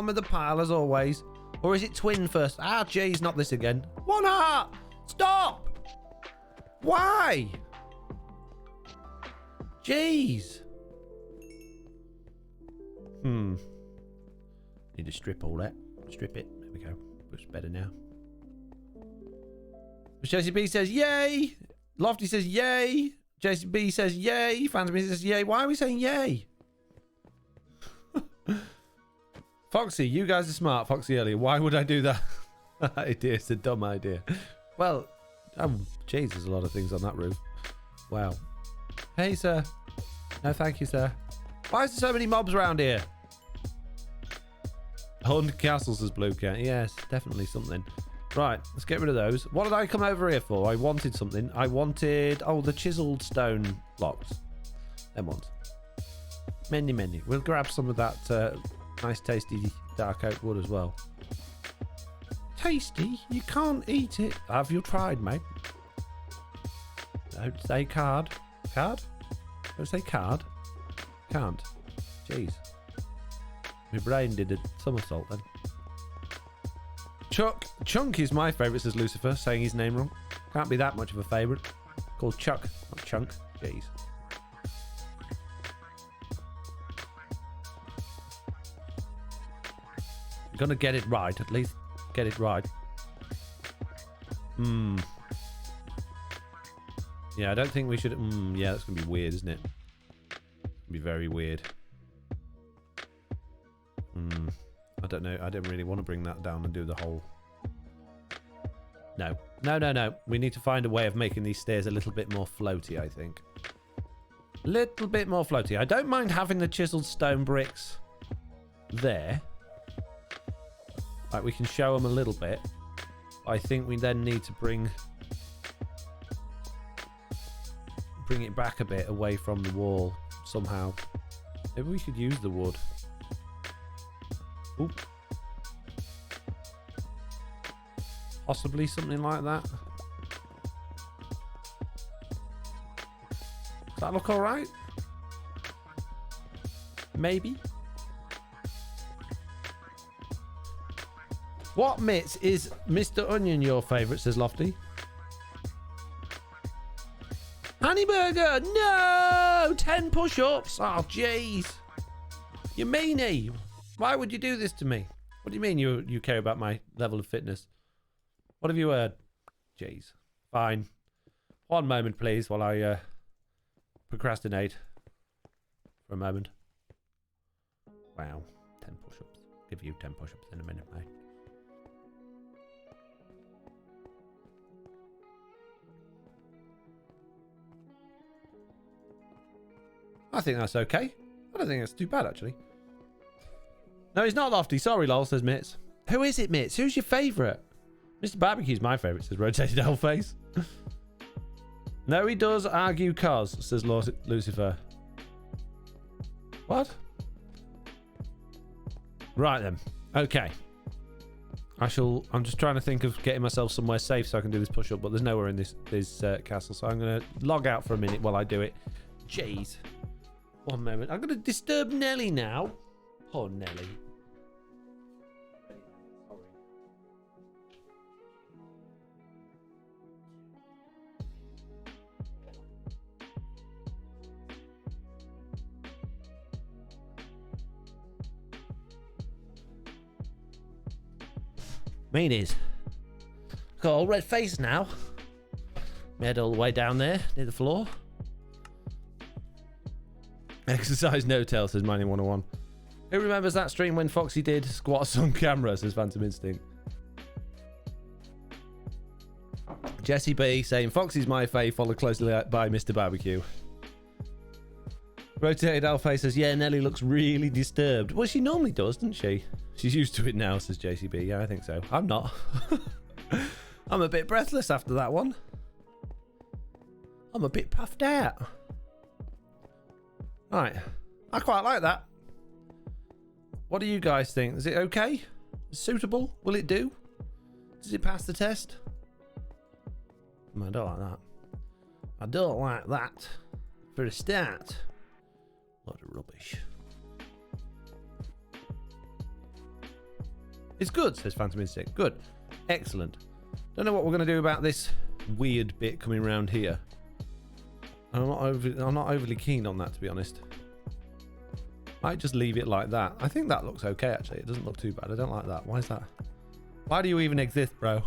of the pile, as always. Or is it Twin first? Ah, jeez, not this again. 1 heart! Stop! Why? Jeez. Need to strip all that. Strip it. There we go. Looks better now. JCB says, yay! Lofty says, yay! JCB says, yay! Phantom says, yay! Why are we saying yay? Foxy, you guys are smart. Foxy earlier. Why would I do that? It's a dumb idea. Well, jeez, there's a lot of things on that roof. Wow. Hey, sir. No, thank you, sir. Why is there so many mobs around here? Haunted Castles as Blue Cat. Yes, definitely something. Right, let's get rid of those. What did I come over here for? I wanted something. I wanted... Oh, the chiseled stone blocks. Them ones. Many. We'll grab some of that nice, tasty dark oak wood as well. Tasty? You can't eat it. Have you tried, mate? Don't say card. Card? Don't say card. Can't. Jeez. My brain did a somersault then. Chunk is my favourite, says Lucifer, saying his name wrong. Can't be that much of a favourite. Called Chuck, not Chunk. Jeez. You're gonna get it right, at least get it right. Yeah, I don't think we should... yeah, that's gonna be weird, isn't it? It'll be very weird. I don't know. I don't really want to bring that down and do the whole... No. We need to find a way of making these stairs a little bit more floaty, I think. Little bit more floaty. I don't mind having the chiseled stone bricks there. Like, we can show them a little bit. I think we then need to bring it back a bit away from the wall somehow. Maybe we could use the wood. Oop. Possibly something like that. Does that look alright? Maybe. What, Mitts, is Mr. Onion your favourite, says Lofty? Honeyburger! No! 10 push-ups! Oh, jeez. You meanie. Why would you do this to me? What do you mean you care about my level of fitness? What have you heard? Jeez. Fine. One moment, please, while I procrastinate for a moment. Wow. 10 push-ups. Give you 10 push-ups in a minute, mate. I think that's okay. I don't think that's too bad, actually. No, he's not Lofty. Sorry, lol, says Mitts. Who is it, Mitts? Who's your favourite? Mr. Barbecue's my favourite, says Rotated Hellface. No, he does argue cos, says Lucifer. What? Right then. Okay. I'm just trying to think of getting myself somewhere safe so I can do this push-up, but there's nowhere in this castle, so I'm going to log out for a minute while I do it. Jeez. One moment. I'm going to disturb Nelly now. Oh, Nelly. Meanies. Got all red face now. My head all the way down there, near the floor. Exercise no tail, says Mining 101. Who remembers that stream when Foxy did squats on camera, says Phantom Instinct. Jesse B saying Foxy's my fave, followed closely by Mr. Barbecue. Rotated Alpha says, yeah, Nelly looks really disturbed. Well, she normally does, doesn't she? She's used to it now, says JCB. Yeah, I think so. I'm not. I'm a bit breathless after that one. I'm a bit puffed out. Right. I quite like that. What do you guys think? Is it okay? Suitable? Will it do? Does it pass the test? I don't like that. I don't like that. For a start. What a rubbish. It's good, says Phantom Instinct. Good. Excellent. Don't know what we're going to do about this weird bit coming around here. I'm not overly keen on that, to be honest. Might just leave it like that. I think that looks okay, actually. It doesn't look too bad. I don't like that. Why is that? Why do you even exist, bro?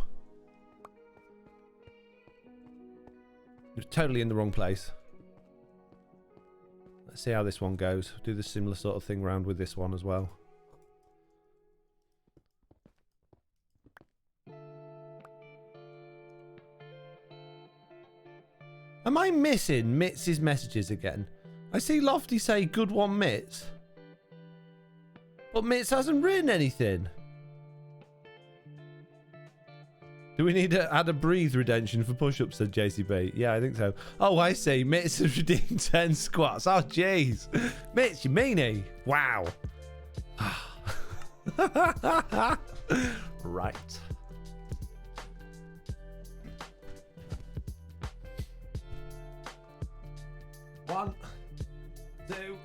You're totally in the wrong place. Let's see how this one goes. Do the similar sort of thing round with this one as well. Am I missing Mitts' messages again? I see Lofty say good one Mitts. But Mitts hasn't written anything. Do we need to add a breathe redemption for push-ups, said JCB? Yeah, I think so. Oh, I see. Mitts has redeemed 10 squats. Oh, jeez. Mitts, you meanie. Wow. Right. One, 2,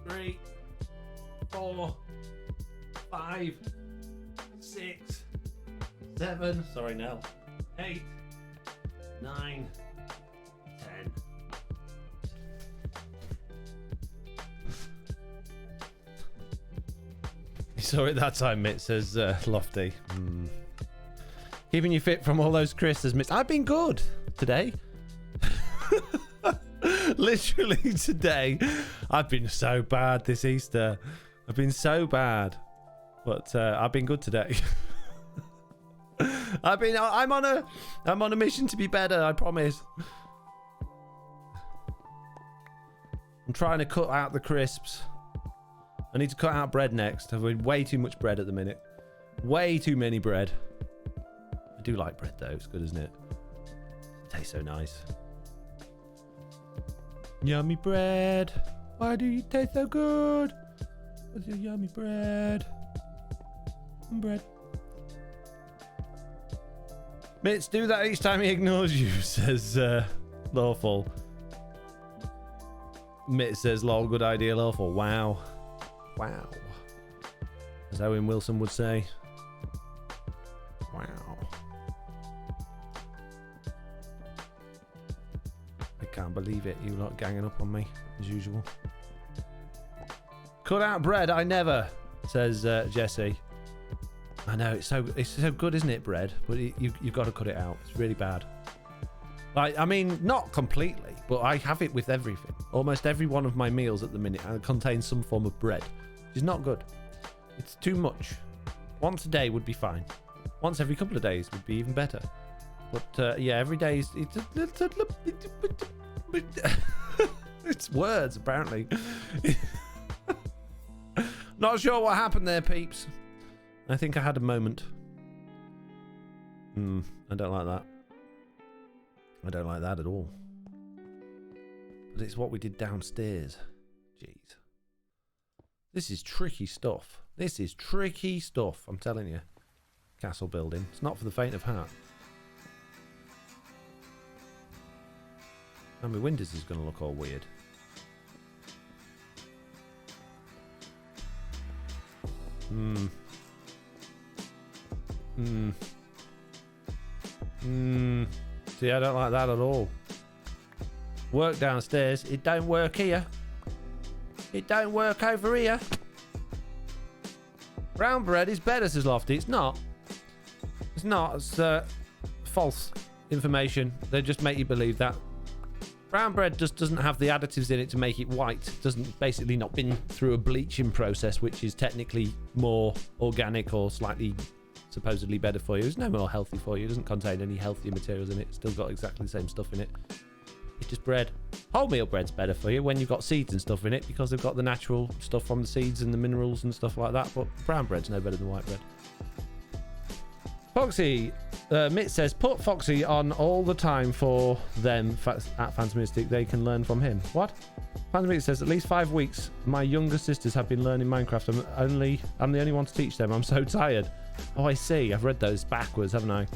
3, 4, 5, 6, 7. Sorry, Nell. 8, 9, 10. You saw it that time, Mitt, says Lofty. Keeping you fit from all those crisps, Mitt. I've been good today. Literally today. I've been so bad this Easter. I've been so bad. But I've been good today. I'm on a mission to be better, I promise. I'm trying to cut out the crisps. I need to cut out bread next. I've had way too much bread at the minute. Way too many bread. I do like bread though, it's good, isn't it? It tastes so nice. Yummy bread. Why do you taste so good? What's your yummy bread? Bread. Mitts, do that each time he ignores you, says Lawful. Mitts says, lol, good idea, Lawful. Wow. Wow. As Owen Wilson would say. Wow. I can't believe it. You lot ganging up on me, as usual. Cut out bread, I never, says Jesse. I know, it's so good, isn't it, bread? But you've got to cut it out. It's really bad. Like, I mean, not completely, but I have it with everything. Almost every one of my meals at the minute contains some form of bread. It's not good. It's too much. Once a day would be fine. Once every couple of days would be even better. But yeah, every day is... It's words, apparently. Not sure what happened there, peeps. I think I had a moment. I don't like that. I don't like that at all. But it's what we did downstairs. Jeez. This is tricky stuff. This is tricky stuff, I'm telling you. Castle building. It's not for the faint of heart. And my windows is going to look all weird. See, I don't like that at all. Work downstairs. It don't work here. It don't work over here. Brown bread is better, says Lofty. It's not. it's not. It's false information. They just make you believe that. Brown bread just doesn't have the additives in it to make it white. It doesn't basically not been through a bleaching process, which is technically more organic or slightly supposedly better for you. It's no more healthy for you. It doesn't contain any healthier materials in it. It's still got exactly the same stuff in it. It's just bread. Wholemeal bread's better for you when you've got seeds and stuff in it because they've got the natural stuff from the seeds and the minerals and stuff like that. But brown bread's no better than white bread. Foxy, Mitt says, put Foxy on all the time for them at Phantomistic. They can learn from him. What? Phantomistic says, at least 5 weeks. My younger sisters have been learning Minecraft. I'm the only one to teach them. I'm so tired. Oh, I see. I've read those backwards, haven't I?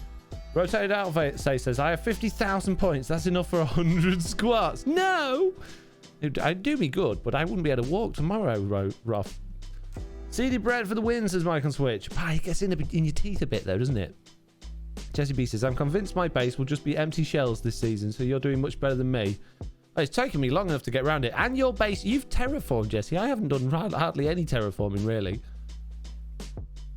Rotated Outfit says, I have 50,000 points. That's enough for 100 squats. No! I'd do me good, but I wouldn't be able to walk tomorrow, Roth. Seedy bread for the win, says Mike on Switch. It gets in your teeth a bit, though, doesn't it? Jesse B says, I'm convinced my base will just be empty shells this season, so you're doing much better than me. Oh, it's taken me long enough to get around it. And your base, you've terraformed, Jesse. I haven't done hardly any terraforming, really.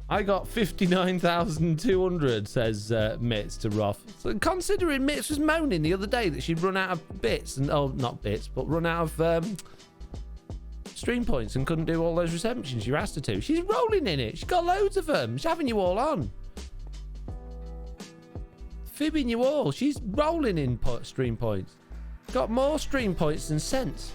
I got 59,200, says Mitz to Roth. So considering Mitz was moaning the other day that she'd run out of bits, and not bits, but run out of stream points and couldn't do all those receptions you asked her to. She's rolling in it. She's got loads of them. She's having you all on. Fibbing you all. She's rolling in stream points. Got more stream points than sense.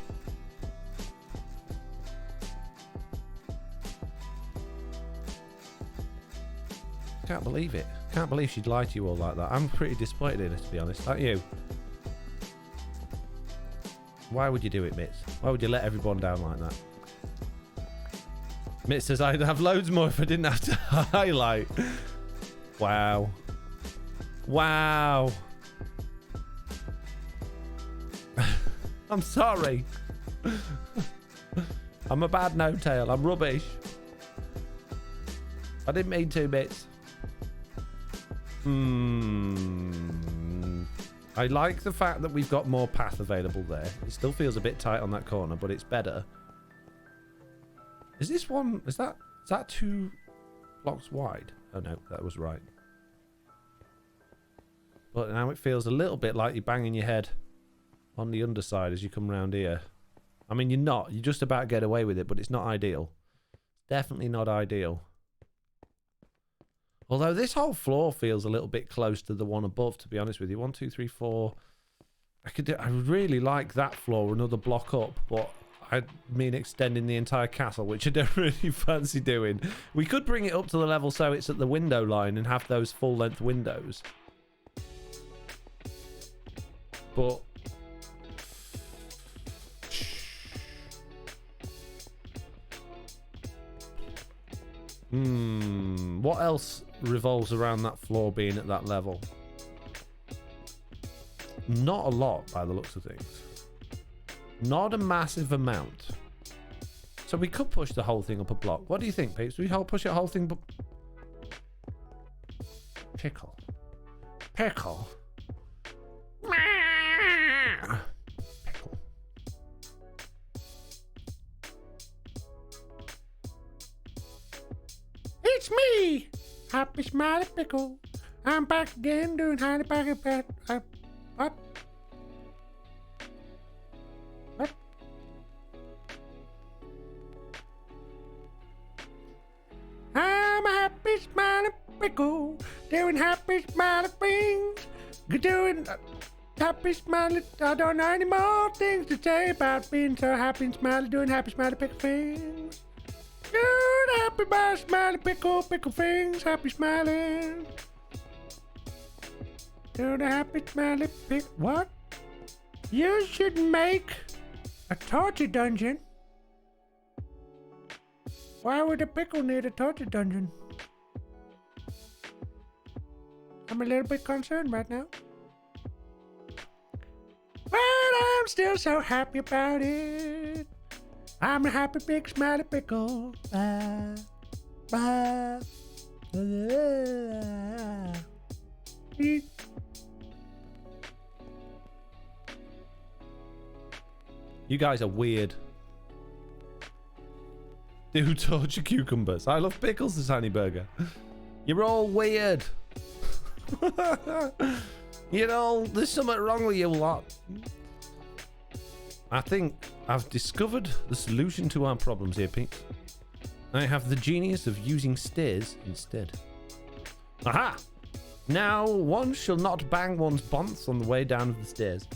Can't believe it. Can't believe she'd lie to you all like that. I'm pretty disappointed in her, to be honest. Aren't you? Why would you do it, Mitz? Why would you let everyone down like that? Mitz says, I'd have loads more if I didn't have to highlight. Wow. Wow. I'm sorry. I'm a bad no-tail. I'm rubbish. I didn't mean to, Mitz. I like the fact that we've got more path available there. It still feels a bit tight on that corner, but it's better. Is this one... Is that 2 blocks wide? Oh, no. That was right. But now it feels a little bit like you're banging your head on the underside as you come round here. I mean, you're not. You just about get away with it, but it's not ideal. Definitely not ideal. Although this whole floor feels a little bit close to the one above, to be honest with you. 1, 2, 3, 4. I really like that floor another block up, but I mean extending the entire castle, which I don't really fancy doing. We could bring it up to the level so it's at the window line and have those full-length windows. But... what else revolves around that floor being at that level? Not a lot, by the looks of things. Not a massive amount. So we could push the whole thing up a block. What do you think, peeps? We push the whole thing... Pickle. Pickle. Pickle. It's me, Happy Smiley Pickle. I'm back again doing Honey Bucket Pat. What? What? I'm a happy smiley pickle, doing happy smiley things. Doing happy smiley. I don't know any more things to say about being so happy and smiley, doing happy smiley pickle things. Good, happy by smiley pickle things, happy smiling. Do the happy smiley pick. What? You should make a torture dungeon. Why would a pickle need a torture dungeon? I'm a little bit concerned right now. But I'm still so happy about it. I'm a happy big smiley pickle. You guys are weird. Do torture cucumbers. I love pickles, this honey burger. You're all weird. You know, there's something wrong with you lot. I think I've discovered the solution to our problems here, Pete. I have the genius of using stairs instead. Aha! Now one shall not bang one's bonds on the way down the stairs.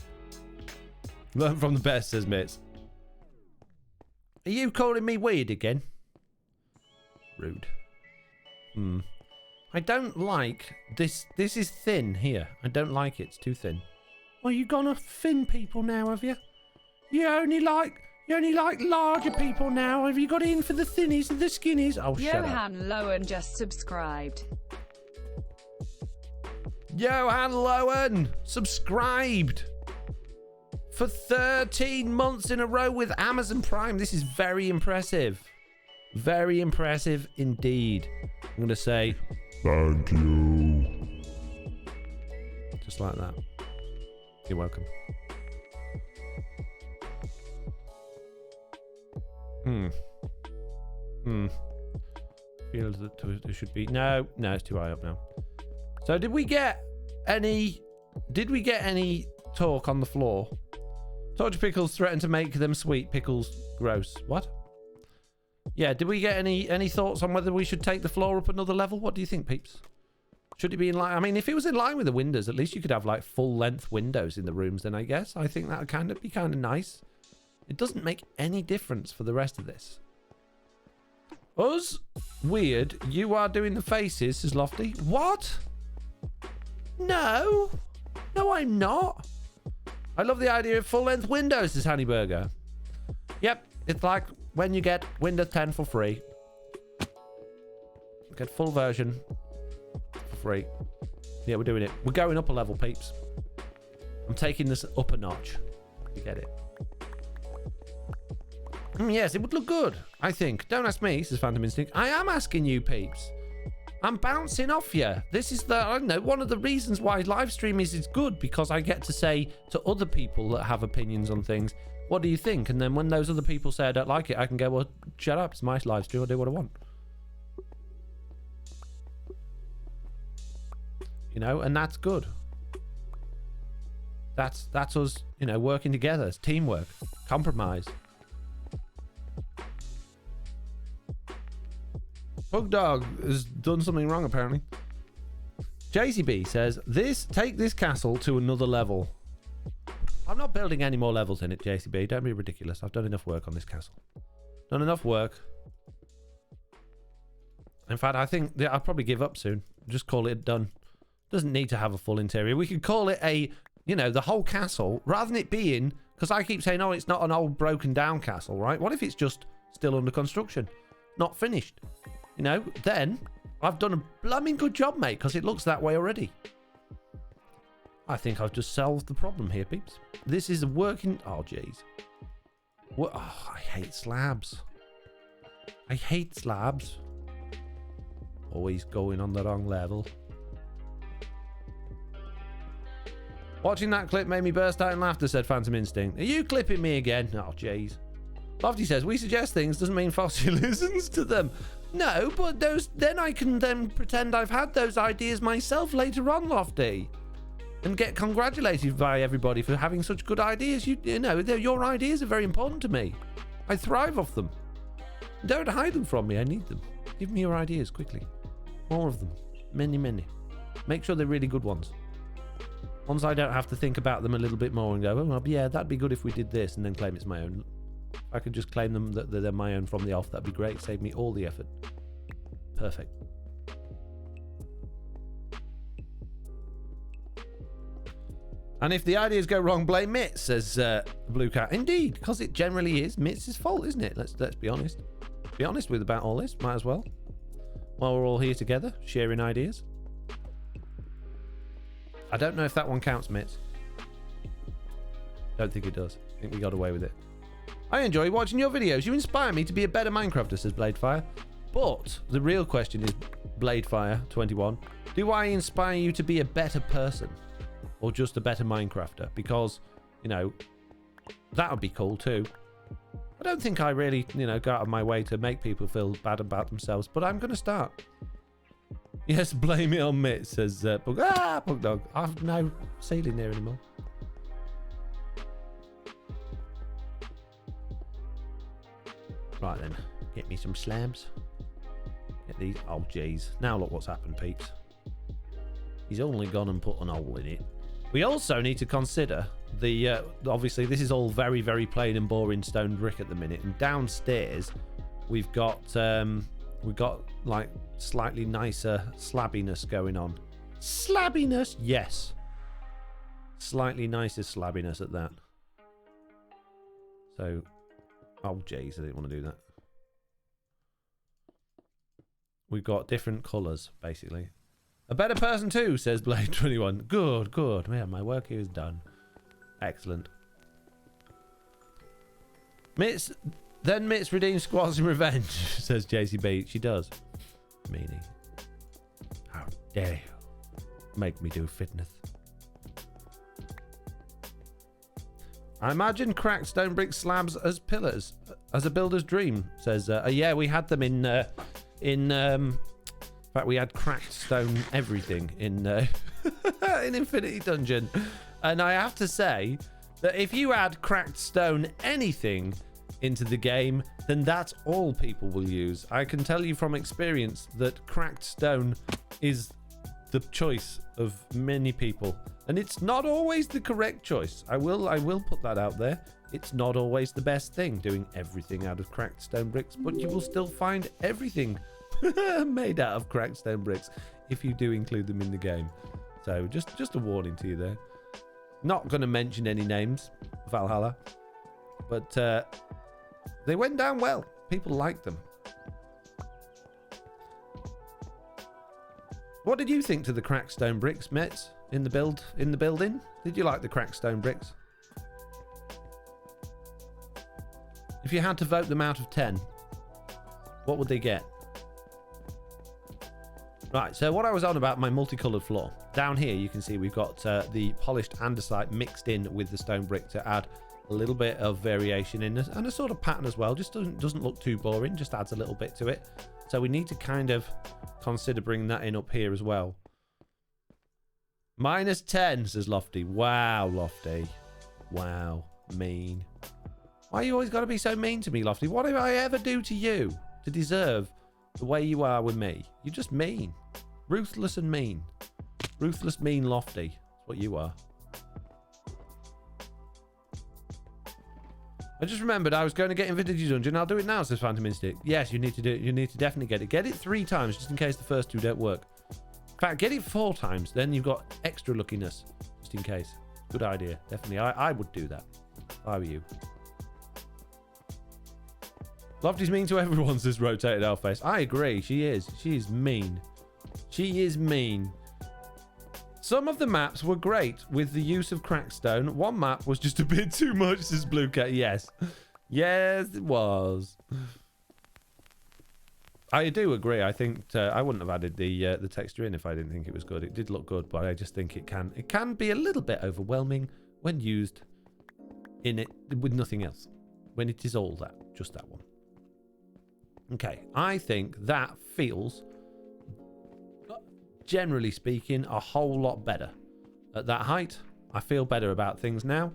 Learn from the best, says Mates. Are you calling me weird again? Rude. I don't like this. This is thin here. I don't like it. It's too thin. Well, you gonna thin people now, have you? You only like larger people now. Have you got in for the thinnies and the skinnies? Oh, shut up. Johan Lowen just subscribed. Johan Lowen subscribed for 13 months in a row with Amazon Prime. This is very impressive. Very impressive indeed. I'm going to say thank you. Just like that. You're welcome. Feels that there should be no, it's too high up now. So did we get any talk on the floor? Torture pickles threaten to make them sweet. Pickles gross. What? Yeah, did we get any thoughts on whether we should take the floor up another level? What do you think, peeps? Should it be in line? I mean, if it was in line with the windows, at least you could have like full length windows in the rooms then, I guess. I think that would be kind of nice. It doesn't make any difference for the rest of this. Us? Weird. You are doing the faces, says Lofty. What? No. No, I'm not. I love the idea of full-length windows, says Honeyburger. Yep, it's like when you get Windows 10 for free. Get full version for free. Yeah, we're doing it. We're going up a level, peeps. I'm taking this up a notch. You get it. Yes, it would look good, I think. Don't ask me, says Phantom Instinct. I am asking you, peeps. I'm bouncing off you. This is I don't know, one of the reasons why live stream is good, because I get to say to other people that have opinions on things, what do you think? And then when those other people say I don't like it, I can go, well, shut up. It's my live stream. I'll do what I want. You know, and that's good. That's us, you know, working together. It's teamwork. Compromise. Bug Dog has done something wrong, apparently. JCB says, take this castle to another level. I'm not building any more levels in it, JCB. Don't be ridiculous. I've done enough work on this castle. Done enough work. In fact, I think I'll probably give up soon. Just call it done. Doesn't need to have a full interior. We could call it the whole castle, rather than it being, because I keep saying, oh, it's not an old broken down castle, right? What if it's just still under construction? Not finished? You know, then I've done a blooming good job, mate, because it looks that way already. I think I've just solved the problem here, peeps. This is a working... Oh, jeez. What? Oh, I hate slabs. I hate slabs. Always going on the wrong level. Watching that clip made me burst out in laughter, said Phantom Instinct. Are you clipping me again? Oh, jeez. Lofty says, we suggest things doesn't mean Foxy listens to them. No, but then I can pretend I've had those ideas myself later on, Lofty. And get congratulated by everybody for having such good ideas. You know, your ideas are very important to me. I thrive off them. Don't hide them from me. I need them. Give me your ideas quickly. More of them. Many, many. Make sure they're really good ones. Ones I don't have to think about them a little bit more and go, oh, well, yeah, that'd be good if we did this, and then claim it's my own. I could just claim them that they're my own from the off. That'd be great. Save me all the effort. Perfect. And if the ideas go wrong, blame Mitz, says Blue Cat. Indeed, because it generally is Mitz's fault, isn't it? Let's be honest. Be honest with about all this. Might as well. While we're all here together, sharing ideas. I don't know if that one counts, Mitz. Don't think it does. I think we got away with it. I enjoy watching your videos. You inspire me to be a better Minecrafter, says Bladefire. But the real question is, Bladefire21, do I inspire you to be a better person? Or just a better Minecrafter? Because, you know, that would be cool too. I don't think I really, go out of my way to make people feel bad about themselves, but I'm going to start. Yes, blame it on Mitt, says Pug. Pug Dog. I've no ceiling there anymore. Right then, get me some slabs. Get these. Oh, jeez. Now look what's happened, peeps. He's only gone and put an hole in it. We also need to consider the... obviously, this is all very, very plain and boring stone brick at the minute. And downstairs, we've got like slightly nicer slabbiness going on. Slabbiness? Yes. Slightly nicer slabbiness at that. So... Oh, jeez, I didn't want to do that. We've got different colours, basically. A better person too, says Blade21. Good, good. Man, my work here is done. Excellent. Mitz redeems squads in revenge, says JCB. She does. Meaning. How dare you make me do fitness. I imagine cracked stone brick slabs as pillars, as a builder's dream, says, yeah, we had them in fact, we had cracked stone everything in Infinity Dungeon. And I have to say that if you add cracked stone anything into the game, then that's all people will use. I can tell you from experience that cracked stone is the choice of many people. And it's not always the correct choice. I will put that out there. It's not always the best thing, doing everything out of cracked stone bricks, but you will still find everything made out of cracked stone bricks if you do include them in the game. So just a warning to you there. Not going to mention any names, Valhalla, but they went down well. People liked them. What did you think to the cracked stone bricks, Mets, in the building? Did you like the cracked stone bricks? If you had to vote them out of 10, what would they get? Right, so what I was on about my multicolored floor. Down here, you can see we've got the polished andesite mixed in with the stone brick to add a little bit of variation in this and a sort of pattern as well. Just doesn't look too boring, just adds a little bit to it. So we need to kind of consider bringing that in up here as well. -10, says Lofty. Wow, Lofty. Wow, mean. Why you always got to be so mean to me, Lofty? What did I ever do to you to deserve the way you are with me? You're just mean. Ruthless and mean. Ruthless, mean, Lofty. That's what you are. I just remembered I was going to get Infinity Dungeon. I'll do it now, says Phantom Instinct. Yes, you need to do it. You need to definitely get it. Get it 3 times, just in case the first 2 don't work. In fact, get it 4 times. Then you've got extra luckiness, just in case. Good idea. Definitely. I would do that if I were you. Lofty's mean to everyone, says Rotated Elfface. I agree. She is. She is mean. She is mean. Some of the maps were great with the use of cracked stone. One map was just a bit too much, says Blue Cat. Yes. Yes, it was. I do agree. I think I wouldn't have added the texture in if I didn't think it was good. It did look good, but I just think it can be a little bit overwhelming when used in it with nothing else. When it is all that, just that one. Okay, I think that feels, generally speaking, a whole lot better. At that height, I feel better about things now.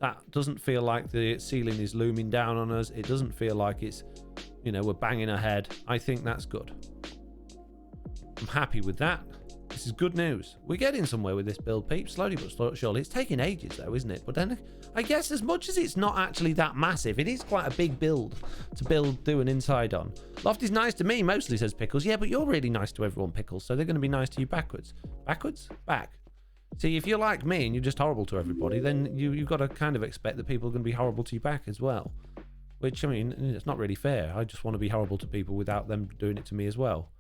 That doesn't feel like the ceiling is looming down on us. It doesn't feel like it's, you know, we're banging ahead. I think that's good. I'm happy with that. This is good news. We're getting somewhere with this build, peeps. Slowly but surely. It's taking ages, though, isn't it? But then, I guess as much as it's not actually that massive, it is quite a big build to do an inside on. Lofty's nice to me, mostly, says Pickles. Yeah, but you're really nice to everyone, Pickles, so they're going to be nice to you backwards. Backwards? Back. See, if you're like me and you're just horrible to everybody, then you've got to kind of expect that people are going to be horrible to you back as well. Which, I mean, it's not really fair. I just want to be horrible to people without them doing it to me as well.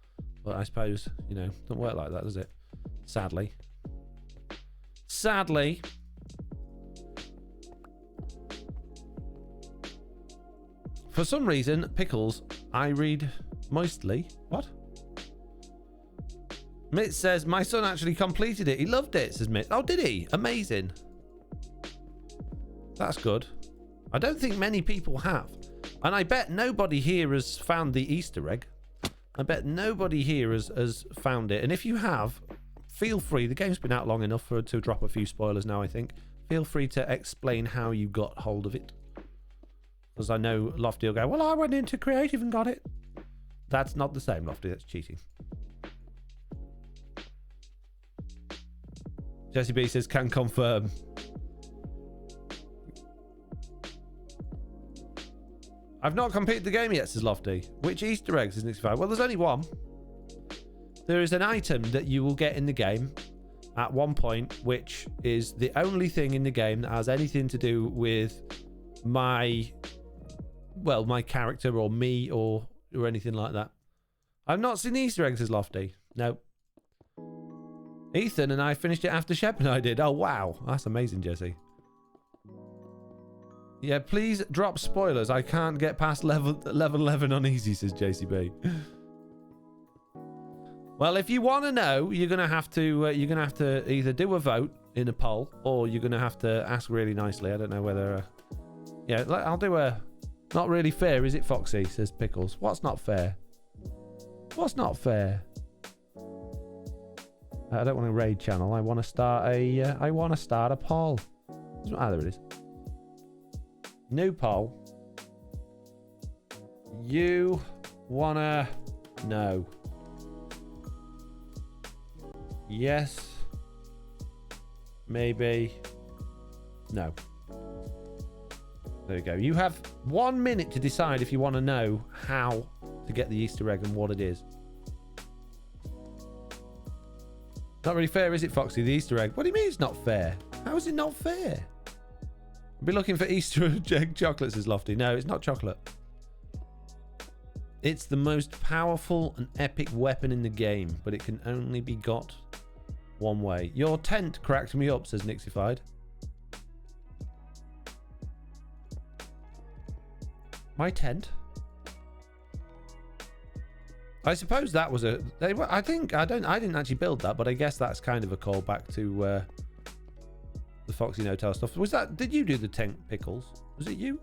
But I suppose, you know, it doesn't work like that, does it? Sadly. Sadly. For some reason, Pickles, I read moistly. What? Mitt says, my son actually completed it. He loved it, says Mitt. Oh, did he? Amazing. That's good. I don't think many people have. And I bet nobody here has found the Easter egg. I bet nobody here has found it. And if you have, feel free. The game's been out long enough to drop a few spoilers now, I think. Feel free to explain how you got hold of it. Because I know Lofty will go, well, I went into creative and got it. That's not the same, Lofty. That's cheating. Jesse B says, can confirm. I've not completed the game yet, says Lofty. Which Easter eggs is Nixified? Well, there's only one. There is an item that you will get in the game at one point, which is the only thing in the game that has anything to do with my character or me or anything like that. I've not seen the Easter eggs, says Lofty. No. Ethan and I finished it after Shep and I did. Oh, wow. That's amazing, Jesse. Yeah, please drop spoilers. I can't get past level 11 on easy, says JCB. Well, if you want to know, you're gonna have to either do a vote in a poll, or you're gonna have to ask really nicely. I don't know whether. Yeah, I'll do a. Not really fair, is it, Foxy? Says Pickles. What's not fair? What's not fair? I don't want a raid channel. I want to start a. I want to start a poll. Ah, there it is. New poll. You wanna know? Yes. Maybe. No. There you go. You have 1 minute to decide if you want to know how to get the Easter egg and what it is. Not really fair, is it, Foxy? The Easter egg. What do you mean it's not fair? How is it not fair? I'll be looking for Easter egg chocolates, says Lofty. No, it's not chocolate. It's the most powerful and epic weapon in the game, but it can only be got one way. Your tent cracked me up, says Nixified. My tent? I suppose that was a. I didn't actually build that, but I guess that's kind of a callback to the FoxyNoTail stuff. Was that? Did you do the tent, Pickles? Was it you?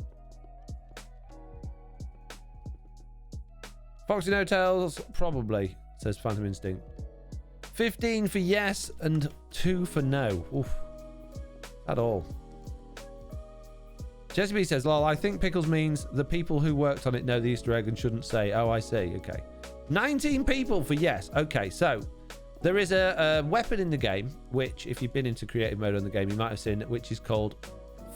FoxyNoTails, probably, says Phantom Instinct. 15 for yes and 2 for no. Oof. At all. Jesse B says, lol, I think Pickles means the people who worked on it know the Easter egg and shouldn't say. Oh, I see. Okay. 19 people for yes. Okay, so there is a weapon in the game, which if you've been into creative mode on the game, you might have seen, which is called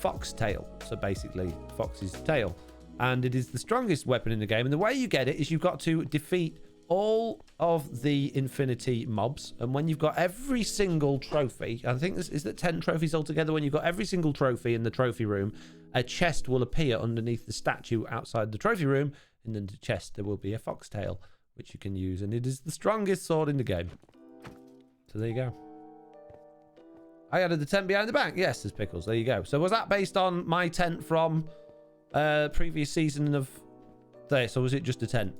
FoxTail. So basically, Fox's tail. And it is the strongest weapon in the game. And the way you get it is you've got to defeat all of the infinity mobs. And when you've got every single trophy, I think this is that 10 trophies altogether. When you've got every single trophy in the trophy room, a chest will appear underneath the statue outside the trophy room. And in the chest, there will be a foxtail, which you can use. And it is the strongest sword in the game. So there you go. I added the tent behind the bank. Yes, there's Pickles. There you go. So was that based on my tent from previous season of this, or was it just a tent?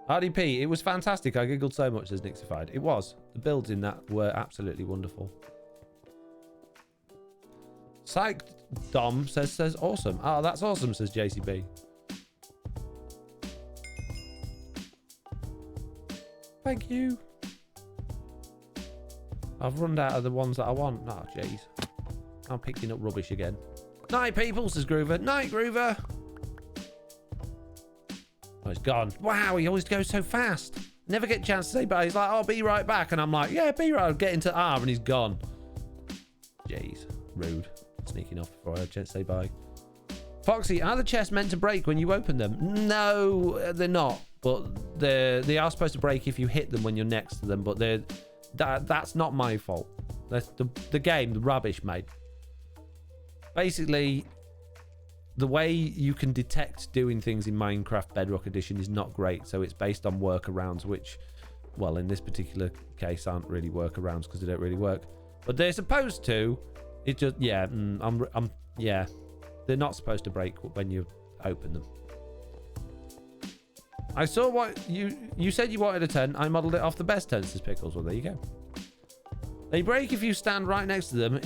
RDP, it was fantastic. I giggled so much, says Nixified. It was. The builds in that were absolutely wonderful. Psych Dom says awesome. Oh, that's awesome, says JCB. Thank you. I've run out of the ones that I want. Oh, jeez. I'm picking up rubbish again. Night, people, says Groover. Night, Groover. Oh, he's gone. Wow, he always goes so fast. Never get a chance to say bye. He's like, I'll be right back. And I'm like, yeah, be right. I'll get into R and he's gone. Jeez. Rude. Sneaking off before I had a chance to say bye. Foxy, are the chests meant to break when you open them? No, they're not. But they are supposed to break if you hit them when you're next to them. But that's not my fault. That's the game, the rubbish, mate. Basically, the way you can detect doing things in Minecraft Bedrock Edition is not great. So it's based on workarounds, which, well, in this particular case, aren't really workarounds because they don't really work. But they're supposed to. It just, yeah, yeah. They're not supposed to break when you open them. I saw what you said you wanted a tent. I modelled it off the best tents, says Pickles. Well, there you go. They break if you stand right next to them.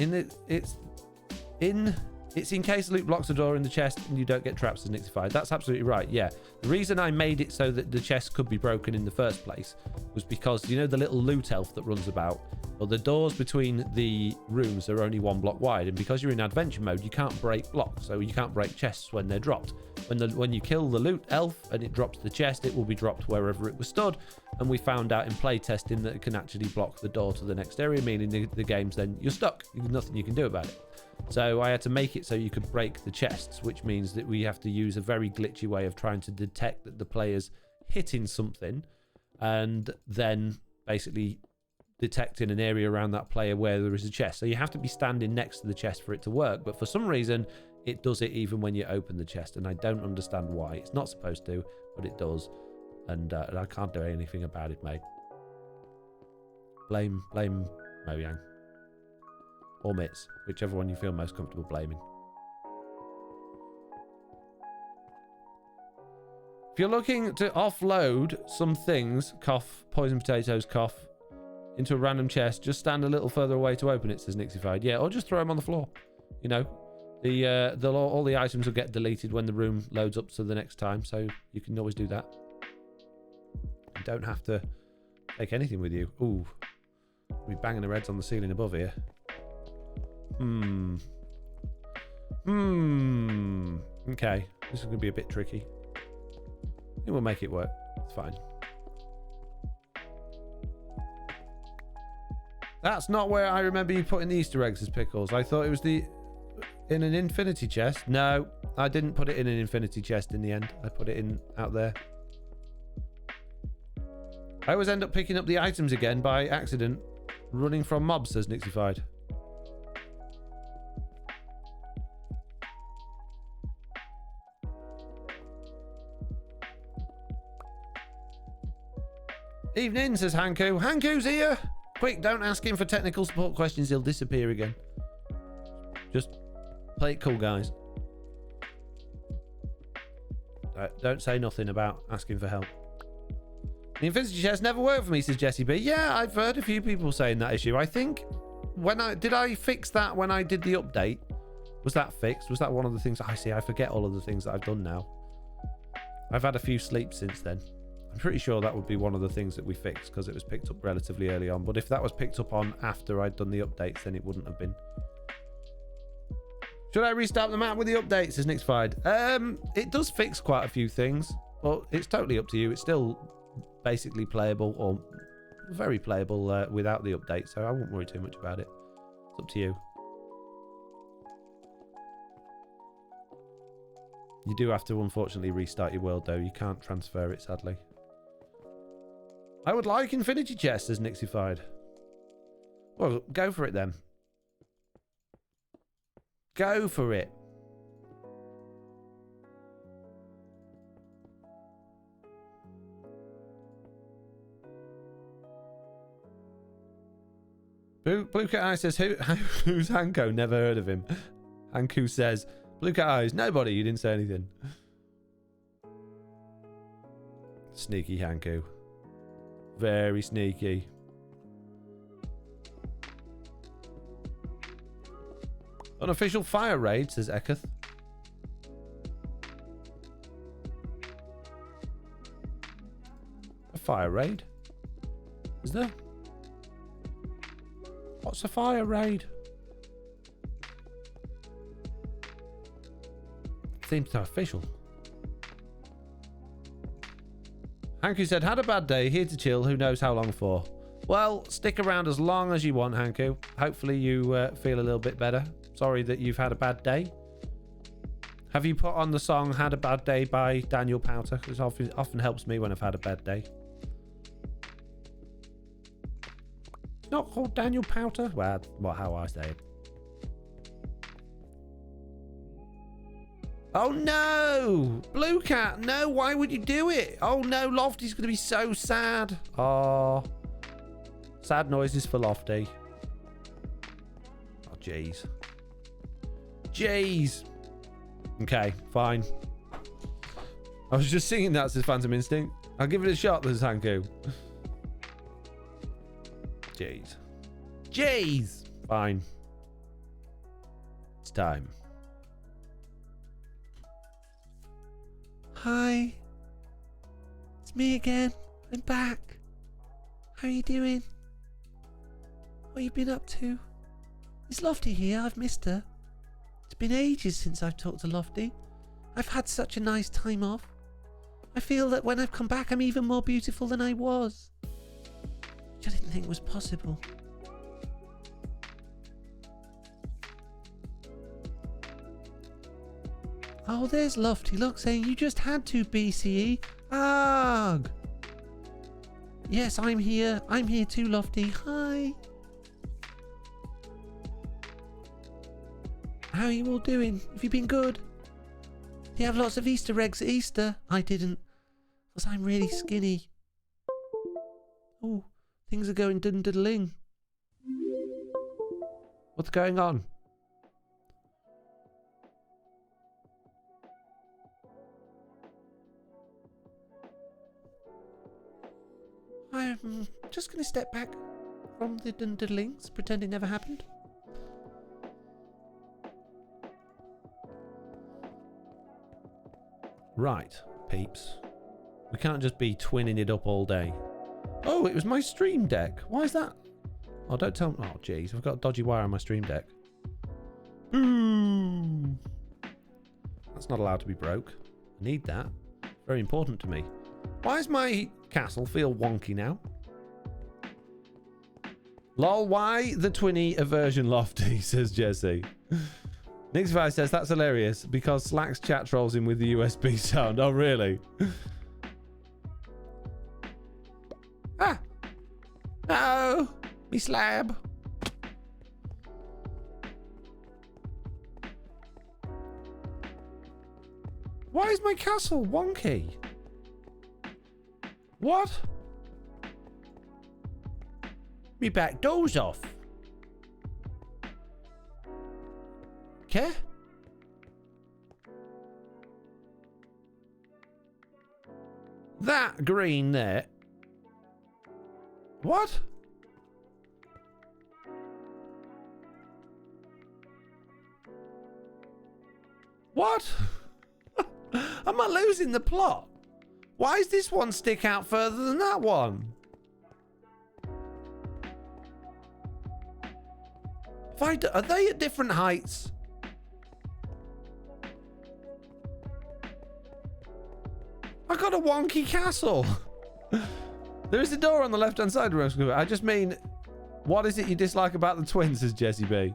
It's in case loot blocks the door in the chest and you don't get trapped, says Nixified. That's absolutely right, yeah. The reason I made it so that the chest could be broken in the first place was because, you know, the little loot elf that runs about? Well, the doors between the rooms are only 1 block wide, and because you're in adventure mode, you can't break blocks, so you can't break chests when they're dropped. When you kill the loot elf and it drops the chest, it will be dropped wherever it was stood, and we found out in playtesting that it can actually block the door to the next area, meaning the game's then you're stuck. There's nothing you can do about it. So I had to make it so you could break the chests, which means that we have to use a very glitchy way of trying to detect that the player's hitting something, and then basically detecting an area around that player where there is a chest. So you have to be standing next to the chest for it to work, but for some reason it does it even when you open the chest, and I don't understand why. It's not supposed to, but it does, and I can't do anything about it, mate. Blame Mojang or Mitz, whichever one you feel most comfortable blaming. If you're looking to offload some things, cough, poison potatoes, cough, into a random chest, just stand a little further away to open it, says Nixified. Yeah, or just throw them on the floor. You know, all the items will get deleted when the room loads up to the next time, so you can always do that. You don't have to take anything with you. Ooh, we're banging our heads on the ceiling above here. Okay, this is going to be a bit tricky. I think we'll make it work. It's fine. That's not where I remember you putting the Easter eggs as pickles. I thought it was in an infinity chest. No, I didn't put it in an infinity chest in the end. I put it in out there. I always end up picking up the items again by accident, running from mobs, says Nixified. Evening, says Hanku. Hanku's here! Quick, don't ask him for technical support questions. He'll disappear again. Just play it cool, guys. Don't say nothing about asking for help. The infinity chest never worked for me, says Jesse B. Yeah, I've heard a few people saying that issue. I think did I fix that when I did the update? Was that fixed? Was that one of the things? I see, I forget all of the things that I've done now. I've had a few sleeps since then. I'm pretty sure that would be one of the things that we fixed because it was picked up relatively early on. But if that was picked up on after I'd done the updates, then it wouldn't have been. Should I restart the map with the updates, says Nixified? It does fix quite a few things, but it's totally up to you. It's still basically playable, or very playable without the update, so I won't worry too much about it. It's up to you. You do have to, unfortunately, restart your world, though. You can't transfer it, sadly. I would like infinity chests, says Nixified. Well, go for it, then. Go for it. Blue Cat Eye says, who's Hanko? Never heard of him. Hanku says, Blue Cat Eyes, nobody. You didn't say anything. Sneaky Hanku. Very sneaky. Unofficial fire raid, says Eketh. A fire raid? Is there? What's a fire raid? Seems so official. Hanku said, had a bad day, here to chill, who knows how long for. Well, stick around as long as you want, Hanku. Hopefully you feel a little bit better. Sorry that you've had a bad day. Have you put on the song Had a Bad Day by Daniel Powter? It often helps me when I've had a bad day. It's not called Daniel Powter? Well, that's how I say it. Oh no! Blue Cat, no, why would you do it? Oh no, Lofty's going to be so sad. Oh. Sad noises for Lofty. Oh, jeez. Jeez. Okay, fine. I was just singing that as Phantom Instinct. I'll give it a shot, this Hanku. Jeez. Jeez! Fine. It's time. Hi. It's me again. I'm back. How are you doing? What you been up to? Is Lofty here? I've missed her. It's been ages since I've talked to Lofty. I've had such a nice time off. I feel that when I've come back, I'm even more beautiful than I was. Which I didn't think was possible. Oh, there's Lofty. Look, saying you just had to, BCE. Arg! Yes, I'm here. I'm here too, Lofty. Hi. How are you all doing? Have you been good? Do you have lots of Easter eggs at Easter? I didn't, because I'm really skinny. Oh, things are going dun-diddling. What's going on? I'm just going to step back from the dun-diddlings, pretend it never happened. Right, peeps. We can't just be twinning it up all day. Oh, it was my stream deck. Why is that? Oh, don't tell me. Oh, jeez. I've got a dodgy wire on my stream deck. Boo! That's not allowed to be broke. I need that. Very important to me. Why does my castle feel wonky now? Lol, why the twinny aversion Lofty, says Jesse. Nixify says, that's hilarious because Slack's chat trolls him with the USB sound. Oh, really? Ah! No! Me slab! Why is my castle wonky? What? Me back door's off. Okay. That green there. What? What? Am I losing the plot? Why does this one stick out further than that one? Are they at different heights? I got a wonky castle. There is a door on the left-hand side. I just mean, what is it you dislike about the twins, says Jessie B.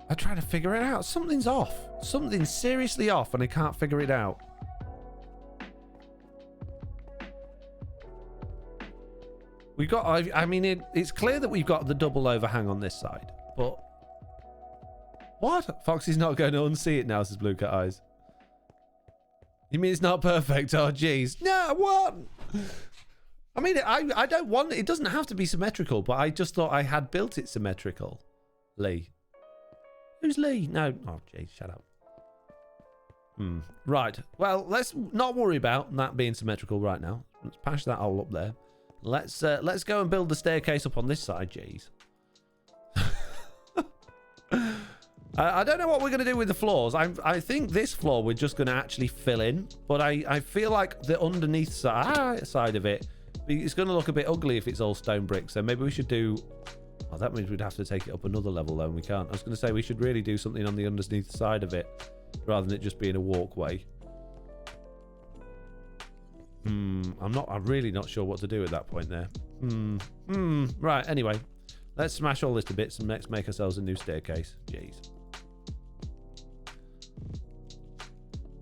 I try to figure it out. Something's off. Something's seriously off and I can't figure it out. We've got, I mean, it's clear that we've got the double overhang on this side, but what? Foxy's not going to unsee it now, says Blue Cat Eyes. You mean it's not perfect? Oh, jeez. No, what? I mean, I don't want it. It doesn't have to be symmetrical, but I just thought I had built it symmetrical. Lee. Who's Lee? No. Oh, jeez, shut up. Right. Well, let's not worry about that being symmetrical right now. Let's patch that hole up there. Let's go and build the staircase up on this side, jeez. I don't know what we're going to do with the floors. I think this floor we're just going to actually fill in, but I feel like the underneath side of it, it's going to look a bit ugly if it's all stone brick. So maybe we should do. Oh, that means we'd have to take it up another level, though, and we can't. I was going to say we should really do something on the underneath side of it, rather than it just being a walkway. I'm really not sure what to do at that point there. Right, anyway. Let's smash all this to bits and let's make ourselves a new staircase. Jeez.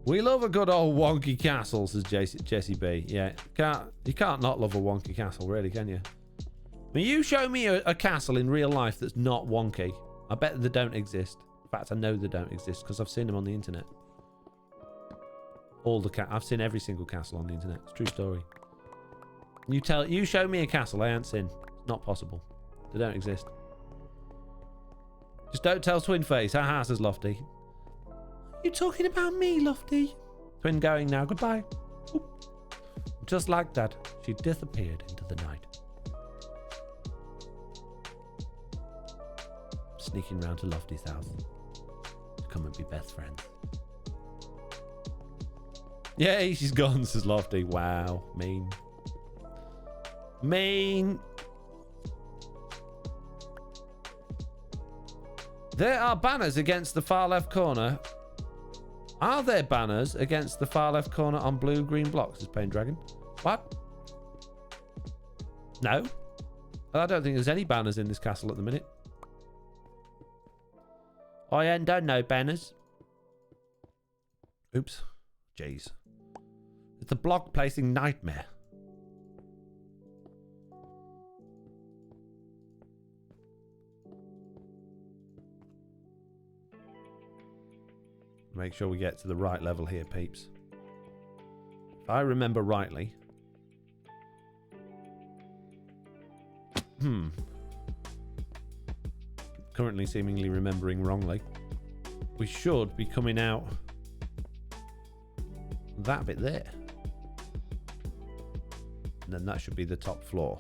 We love a good old wonky castle, says Jessie B. Yeah, you can't not love a wonky castle, really, can you? I mean, you show me a castle in real life that's not wonky. I bet they don't exist. In fact, I know they don't exist because I've seen them on the internet. I've seen every single castle on the internet. It's a true story. You show me a castle I ain't seen. It's not possible. They don't exist. Just don't tell Twin Face. Haha, says Lofty. You talking about me, Lofty? Twin going now. Goodbye. Oop. Just like that, she disappeared into the night. Sneaking round to Lofty's house to come and be best friends. Yay, she's gone, says Lofty. Wow, mean. Mean. There are banners against the far left corner. Are there banners against the far left corner on blue-green blocks, says Pain Dragon? What? No. I don't think there's any banners in this castle at the minute. I ain't done no banners. Oops. Jeez. It's a block placing nightmare. Make sure we get to the right level here, peeps. If I remember rightly... Currently seemingly remembering wrongly. We should be coming out that bit there. And then that should be the top floor.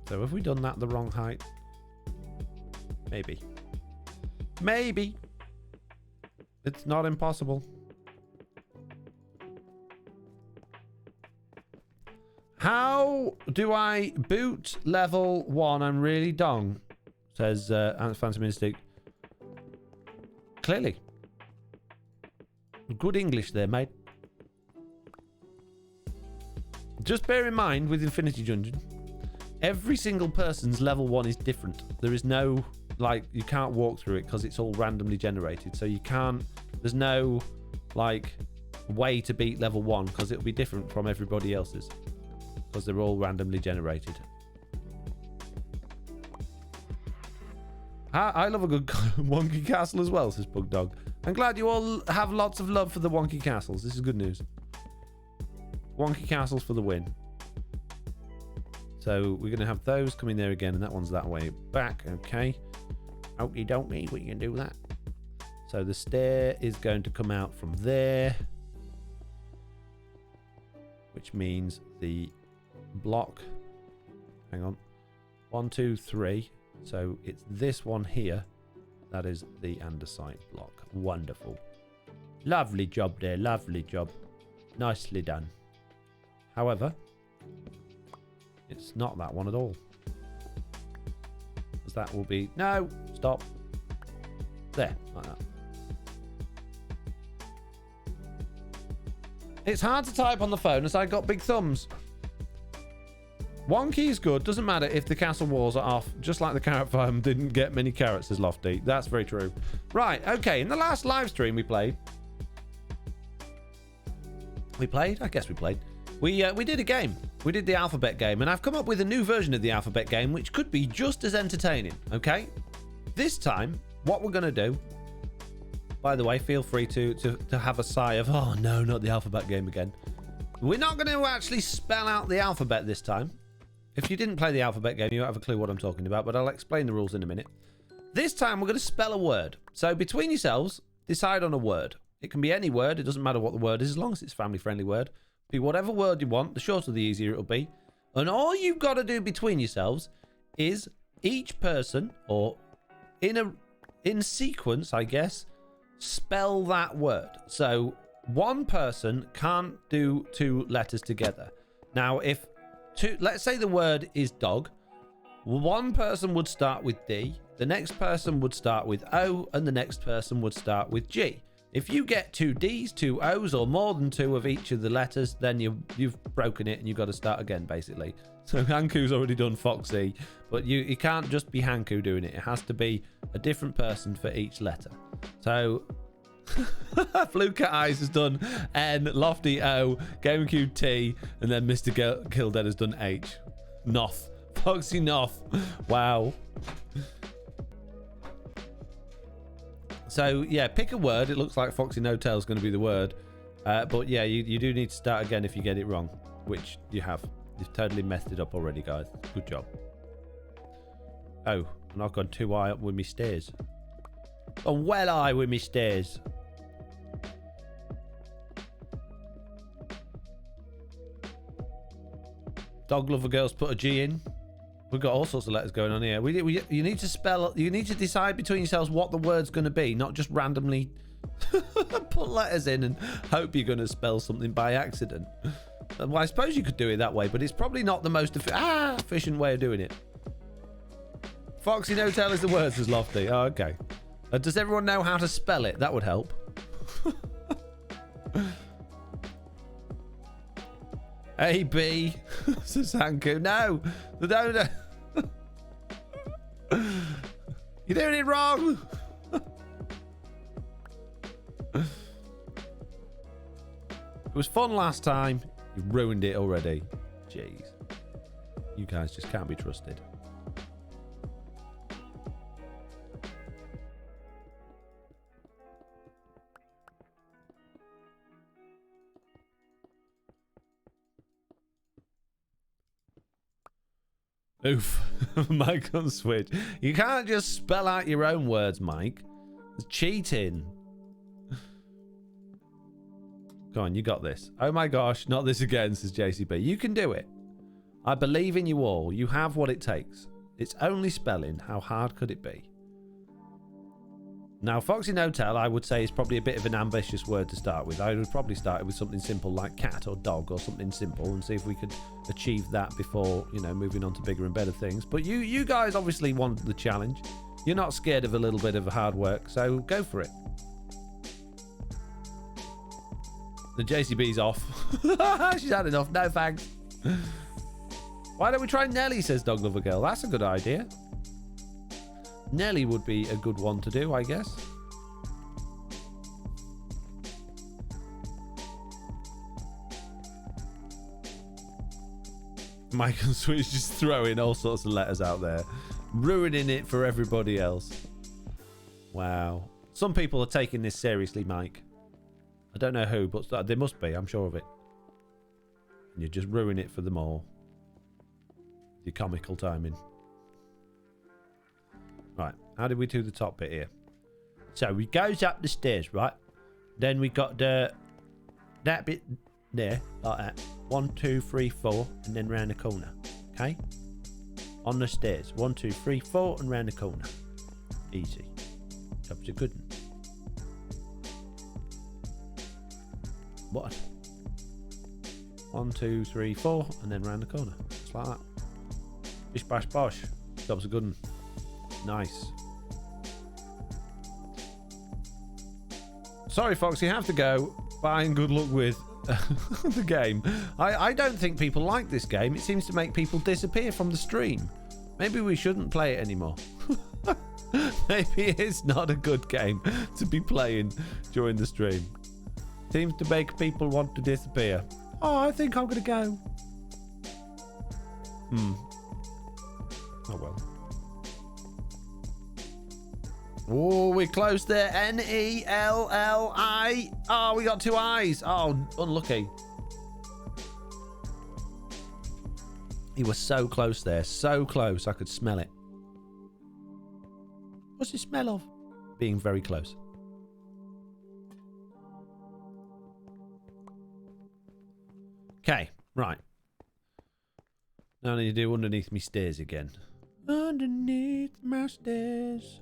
So have we done that the wrong height? Maybe. Maybe. It's not impossible. How do I boot level 1? I'm really dong, says Fancy Mystic. Clearly. Good English there, mate. Just bear in mind with Infinity Dungeon, every single person's level 1 is different. There is no, like, you can't walk through it because it's all randomly generated. So you can't, there's no, like, way to beat level 1 because it'll be different from everybody else's. Because they're all randomly generated. I love a good wonky castle as well, says Bug Dog. I'm glad you all have lots of love for the wonky castles. This is good news. Wonky castles for the win. So we're going to have those coming there again, and that one's that way back. Okay. Okie dokie, we can do that. So the stair is going to come out from there, which means the block, hang on, 1 2 3, so it's this one here that is the andesite block. Wonderful, lovely job there, lovely job, nicely done. However, it's not that one at all, because that will be, no, stop, there, like that. It's hard to type on the phone as I got big thumbs. Wonky is good. Doesn't matter if the castle walls are off. Just like the carrot farm didn't get many carrots as Lofty. That's very true. Right. Okay. In the last live stream we played. I guess we played. We did a game. We did the alphabet game. And I've come up with a new version of the alphabet game, which could be just as entertaining. Okay. This time, what we're going to do. By the way, feel free to have a sigh of, oh no, not the alphabet game again. We're not going to actually spell out the alphabet this time. If you didn't play the alphabet game, you don't have a clue what I'm talking about, but I'll explain the rules in a minute. This time, we're going to spell a word. So between yourselves, decide on a word. It can be any word. It doesn't matter what the word is, as long as it's a family-friendly word. Be whatever word you want. The shorter, the easier it'll be. And all you've got to do between yourselves is each person, or in sequence, I guess, spell that word. So one person can't do 2 letters together. Now, if let's say the word is dog, one person would start with D, the next person would start with O, and the next person would start with G. If you get 2 Ds, 2 Os, or more than 2 of each of the letters, then you've broken it and you've got to start again, basically. So Hanku's already done Foxy, but you can't just be Hanku doing it. It has to be a different person for each letter. So Fluke Eyes has done N, Lofty O, GameCube T, and then Mr. Killdead has done H. Noth. FoxyNoTail. Wow. So yeah, pick a word. It looks like FoxyNoTail is going to be the word. But yeah, you do need to start again if you get it wrong, which you have. You've totally messed it up already, guys. Good job. Oh, and I've gone too high up with me stairs. Oh, well high with me stairs. Dog lover girls put a G in. We've got all sorts of letters going on here. You need to spell. You need to decide between yourselves what the word's going to be, not just randomly put letters in and hope you're going to spell something by accident. Well, I suppose you could do it that way, but it's probably not the most efficient way of doing it. FoxyNoTail is the word, says Lofty. Oh, okay. Does everyone know how to spell it? That would help. A-B, says Hanku. No, no. You're doing it wrong. It was fun last time. You ruined it already. Jeez. You guys just can't be trusted. Oof. Mike on Switch. You can't just spell out your own words, Mike. It's cheating. Go on, you got this. Oh my gosh, not this again, says JCB. You can do it. I believe in you all. You have what it takes. It's only spelling. How hard could it be? Now, FoxyNoTail, I would say, is probably a bit of an ambitious word to start with. I would probably start with something simple like cat or dog or something simple and see if we could achieve that before, you know, moving on to bigger and better things. But you guys obviously want the challenge. You're not scared of a little bit of hard work, so go for it. The JCB's off. She's had enough. No thanks. Why don't we try Nelly, says Dog Lover Girl. That's a good idea. Nelly would be a good one to do, I guess. Mike and Switch just throwing all sorts of letters out there, ruining it for everybody else. Wow. Some people are taking this seriously, Mike. I don't know who, but there must be. I'm sure of it. And you just ruin it for them all. Your comical timing. Right, how did we do the top bit here? So we goes up the stairs, right? Then we got that bit there, like that. 1, 2, 3, 4, and then round the corner. Okay? On the stairs. 1, 2, 3, 4, and round the corner. Easy. Job's a good one. What? 1, 2, 3, 4, and then round the corner. Just like that. Bish bash bosh. Job's a good one. Nice. Sorry, Fox, you have to go. Bye and good luck with the game. I don't think people like this game. It seems to make people disappear from the stream. Maybe we shouldn't play it anymore. Maybe it's not a good game to be playing during the stream. Seems to make people want to disappear. Oh, I think I'm going to go. Oh, well. Oh, we're close there. N-E-L-L-I. Oh, we got 2 eyes. Oh, unlucky. He was so close there. So close. I could smell it. What's the smell of? Being very close. Okay, right. Now I need to do underneath me stairs again. Underneath my stairs.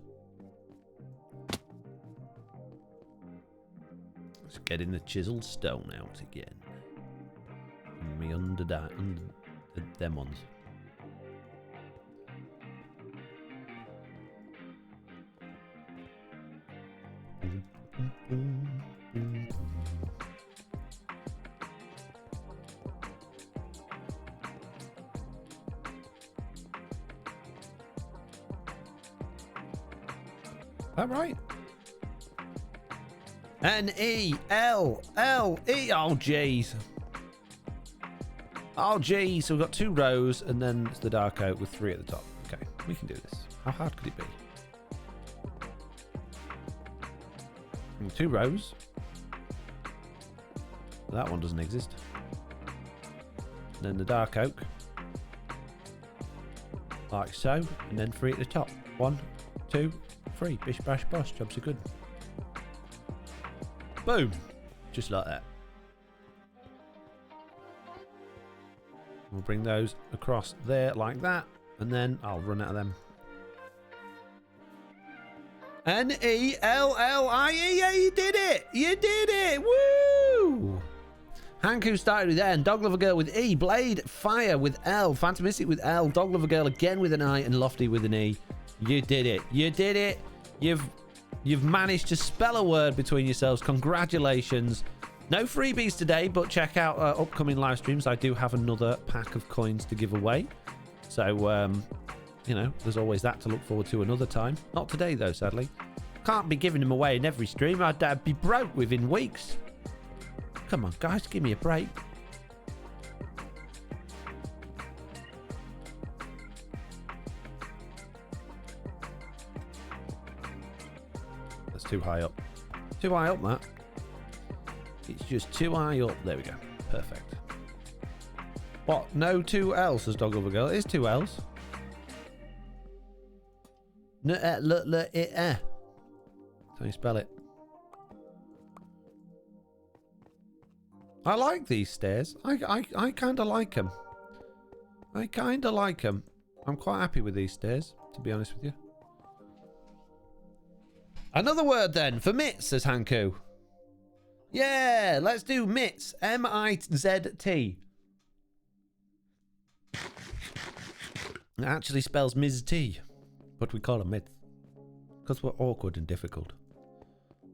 Let's getting the chiseled stone out again. And me under them ones. All right. N-E-L-L-E. Oh, jeez. Oh, jeez. So we've got 2 rows, and then it's the dark oak with 3 at the top. Okay, we can do this. How hard could it be? 2 rows. That one doesn't exist. And then the dark oak. Like so. And then 3 at the top. 1, 2, 3. Bish bash bosh. Jobs are good. Boom. Just like that. We'll bring those across there like that. And then I'll run out of them. N-E-L-L-I-E. Yeah, you did it. You did it. Woo! Hanku started with N. Dog Lover Girl with E. Blade Fire with L. Phantomistic with L. Dog Lover Girl again with an I. And Lofty with an E. You did it. You did it. You've managed to spell a word between yourselves. Congratulations. No freebies today, but check out upcoming live streams. I do have another pack of coins to give away. So, you know, there's always that to look forward to another time. Not today, though, sadly. Can't be giving them away in every stream. I'd be broke within weeks. Come on, guys, give me a break. That's too high up. Too high up, that. It's just too high up. There we go. Perfect. What? No 2 L's, says Dog Lover Girl. It is 2 L's. How do you spell it? I like these stairs. I kind of like them. I kind of like them. I'm quite happy with these stairs, to be honest with you. Another word then for mitts, says Hanku. Yeah, let's do mitts. M-I-Z-T. It actually spells Ms. T, but we call them mitts because we're awkward and difficult.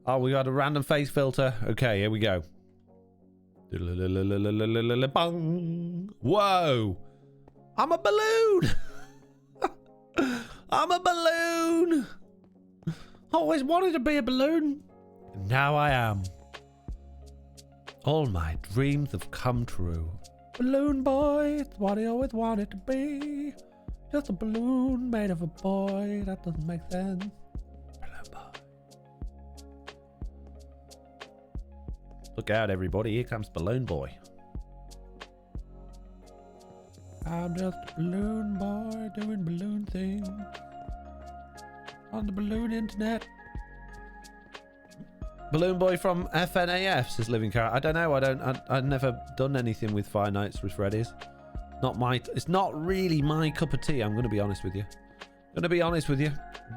Oh, we got a random face filter. Okay, here we go. Bang. Whoa! I'm a balloon! I'm a balloon! Always wanted to be a balloon. Now I am. All my dreams have come true. Balloon boy, it's what I always wanted to be. Just a balloon made of a boy. That doesn't make sense. Balloon boy. Look out, everybody. Here comes Balloon Boy. I'm just a balloon boy doing balloon things on the balloon internet. Balloon Boy from FNAF, says Living Carrot. I don't know. I've never done anything with Five Nights with Freddy's. It's not really my cup of tea. I'm going to be honest with you.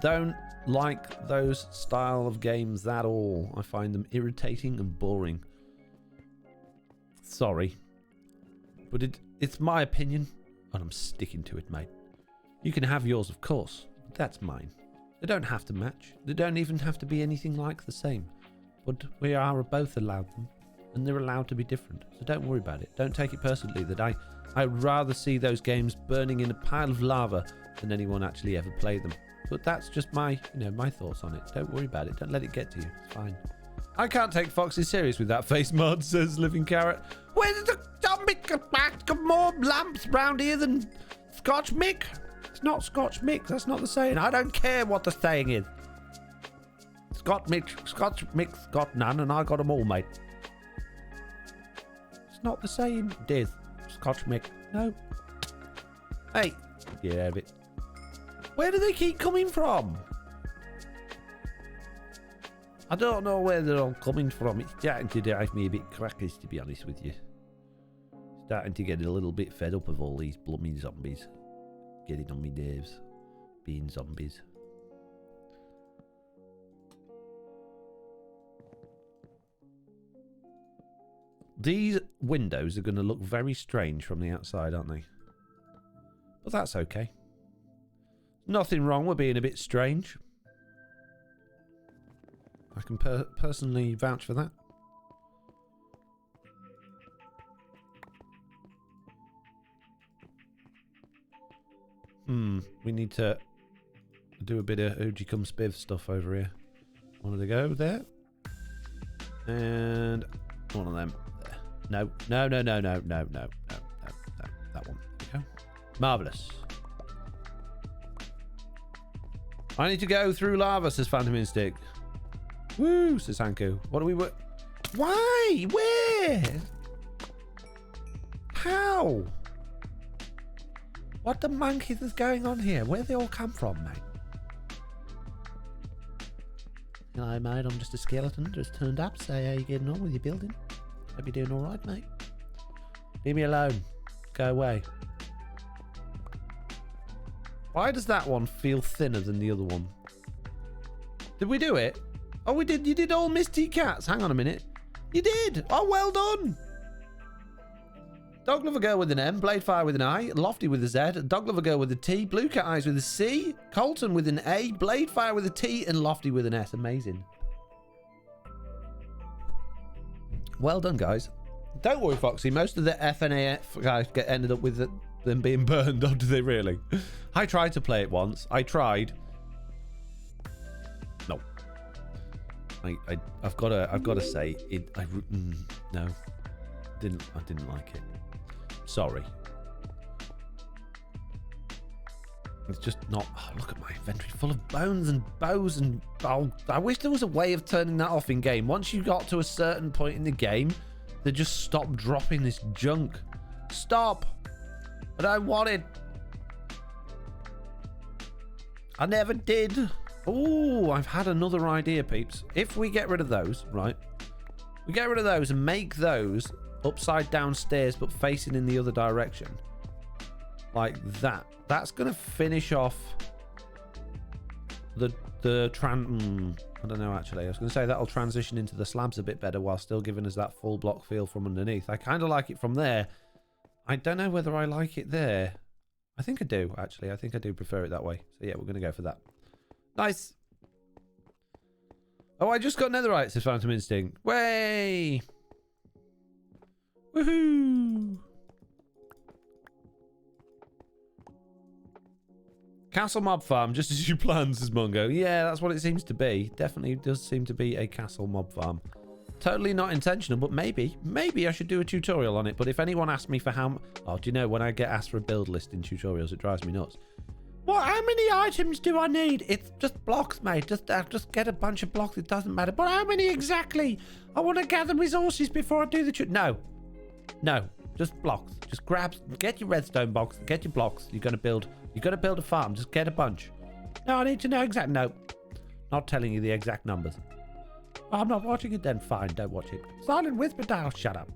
Don't like those style of games at all. I find them irritating and boring. Sorry. But it's my opinion, and I'm sticking to it, mate. You can have yours, of course. But that's mine. They don't have to match. They don't even have to be anything like the same. But we are both allowed them, and they're allowed to be different. So don't worry about it. Don't take it personally that I'd rather see those games burning in a pile of lava than anyone actually ever play them. But that's just my thoughts on it. Don't worry about it. Don't let it get to you. It's fine. I can't take Foxy serious with that face mod, says Living Carrot. Where's the zombie? Got more lamps round here than Scotch Mick. It's not Scotch Mick. That's not the saying. I don't care what the saying is. Scotch Mick's got none, and I got them all, mate. It's not the saying. It is. Scotch Mick. No. Hey. Get out of it. Where do they keep coming from? I don't know where they're all coming from. It's starting to drive me a bit crackers, to be honest with you. Starting to get a little bit fed up of all these blooming zombies. Getting on me nerves. Being zombies. These windows are going to look very strange from the outside, aren't they? But that's okay. Nothing wrong with being a bit strange. I can personally vouch for that. We need to do a bit of Oogie Come Spiv stuff over here. One of the go there. And one of them. No. That one. Okay. Marvellous. I need to go through lava, says Phantom Instinct. Woo, says Hanku. What do we... Why? Where? How? What the monkeys is going on here? Where they all come from, mate? Hello, mate. I'm just a skeleton. Just turned up. Say, how you getting on with your building? Hope you're doing all right, mate. Leave me alone. Go away. Why does that one feel thinner than the other one? Did we do it? Oh, we did. You did all Misty Cats. Hang on a minute. You did. Oh, well done. Dog Lover Girl with an M, Bladefire with an I, Lofty with a Z, Dog Lover Girl with a T, Blue Cat Eyes with a C, Colton with an A, Bladefire with a T, and Lofty with an S. Amazing. Well done, guys. Don't worry, Foxy. Most of the FNAF guys ended up with them being burned, or do they really? I tried to play it once. I tried. No. I've got to say it. No, I didn't like it. Sorry. It's just not. Oh, look at my inventory full of bones and bows and. Oh, I wish there was a way of turning that off in game. Once you got to a certain point in the game, they just stopped dropping this junk. Stop! I don't want it. I never did. Oh, I've had another idea, peeps. If we get rid of those, right? We get rid of those and make those upside down stairs, but facing in the other direction. Like that. That's going to finish off I don't know, actually. I was going to say that'll transition into the slabs a bit better while still giving us that full block feel from underneath. I kind of like it from there. I don't know whether I like it there. I think I do, actually. I think I do prefer it that way. So, yeah, we're going to go for that. Nice. Oh, I just got netherite, says Phantom Instinct. Way! Woohoo! Castle mob farm, just as you planned, says Mungo. Yeah, that's what it seems to be. Definitely does seem to be a castle mob farm. Totally not intentional, but maybe I should do a tutorial on it. But if anyone asks me for how... Oh, do you know, when I get asked for a build list in tutorials, it drives me nuts. What? How many items do I need? It's just blocks, mate. Just get a bunch of blocks. It doesn't matter. But how many exactly? I want to gather resources before I do the... No. Just blocks. Just get your redstone box. Get your blocks. You're gonna build a farm. Just get a bunch. No, I need to know exact. No, not telling you the exact numbers. Oh, I'm not watching it. Then fine, don't watch it. Silent Whisper Dial. Shut up.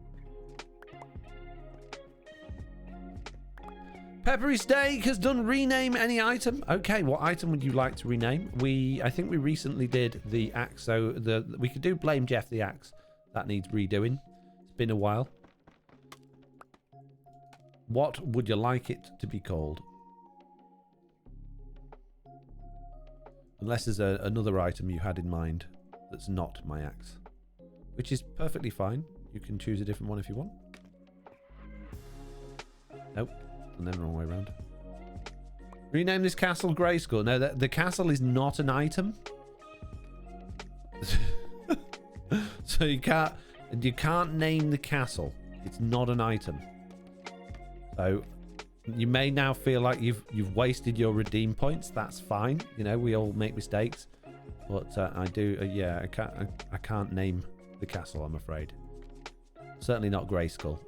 Peppery Steak has done rename any item. Okay, what item would you like to rename? I think we recently did the axe, so we could do Blame Jeff the axe. That needs redoing. It's been a while. What would you like it to be called? Unless there's another item you had in mind that's not my axe. Which is perfectly fine. You can choose a different one if you want. Nope. And then wrong way around. Rename this castle Grayskull. No, the castle is not an item. So you can't name the castle. It's not an item. So you may now feel like you've wasted your redeem points. That's fine. You know, we all make mistakes. But I do, yeah, I can't name the castle, I'm afraid. Certainly not Grayskull.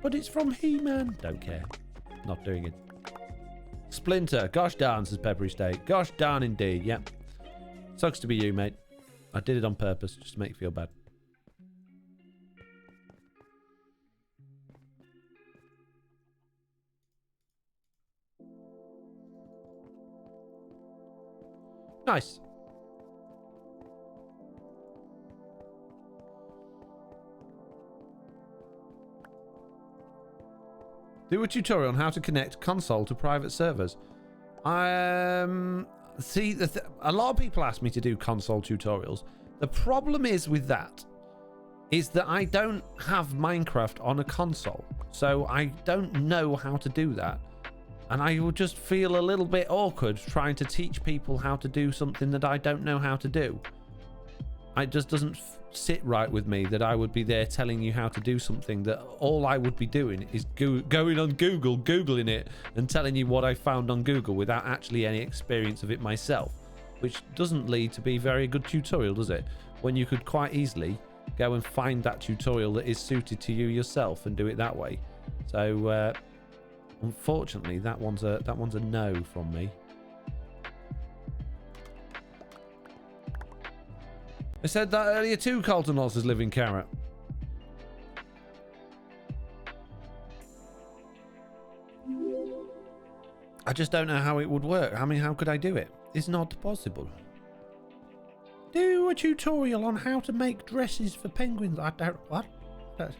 But it's from He-Man. Don't care. Not doing it. Splinter. Gosh darn, says Peppery Steak. Gosh darn indeed. Yep. Sucks to be you, mate. I did it on purpose just to make you feel bad. Nice. Do a tutorial on how to connect console to private servers. See, a lot of people ask me to do console tutorials. The problem is with that is that I don't have Minecraft on a console, so I don't know how to do that. And I would just feel a little bit awkward trying to teach people how to do something that I don't know how to do. It just doesn't sit right with me that I would be there telling you how to do something that all I would be doing is going on Google, Googling it, and telling you what I found on Google without actually any experience of it myself, which doesn't lead to be a very good tutorial, does it? When you could quite easily go and find that tutorial that is suited to you yourself and do it that way. So, unfortunately, that one's a no from me. I said that earlier too, Colton Loss is living carrot. I just don't know how it would work. I mean, how could I do it? It's not possible. Do a tutorial on how to make dresses for penguins. I don't... What? But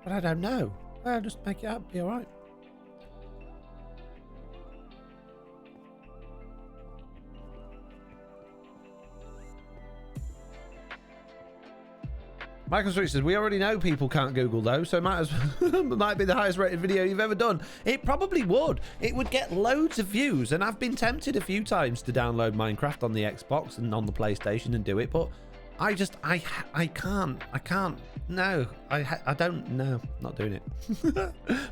I don't know. I'll just make it up. Be alright. Michael Street says, we already know people can't Google though, so might be the highest rated video you've ever done. It probably would. It would get loads of views, and I've been tempted a few times to download Minecraft on the Xbox and on the PlayStation and do it, but I can't. No, I don't know. Not doing it.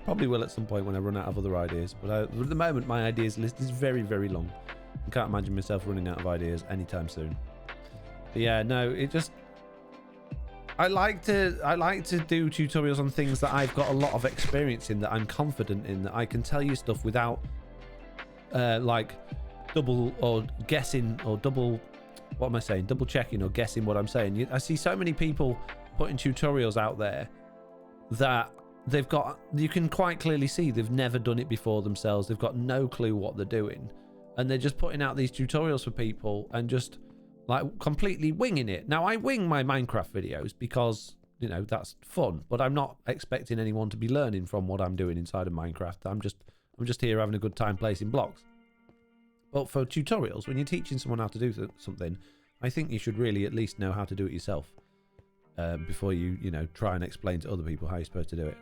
Probably will at some point when I run out of other ideas, but at the moment my ideas list is very, very long. I can't imagine myself running out of ideas anytime soon. But yeah, no, it just... I like to do tutorials on things that I've got a lot of experience in, that I'm confident in, that I can tell you stuff without like double or guessing or double, what am I saying? Double checking or guessing what I'm saying. I see so many people putting tutorials out there that they've got, you can quite clearly see they've never done it before themselves. They've got no clue what they're doing, and they're just putting out these tutorials for people and just like completely winging it. Now, I wing my Minecraft videos because, you know, that's fun, but I'm not expecting anyone to be learning from what I'm doing inside of Minecraft. I'm just here having a good time placing blocks. But for tutorials, when you're teaching someone how to do something, I think you should really at least know how to do it yourself before you know, try and explain to other people how you're supposed to do it.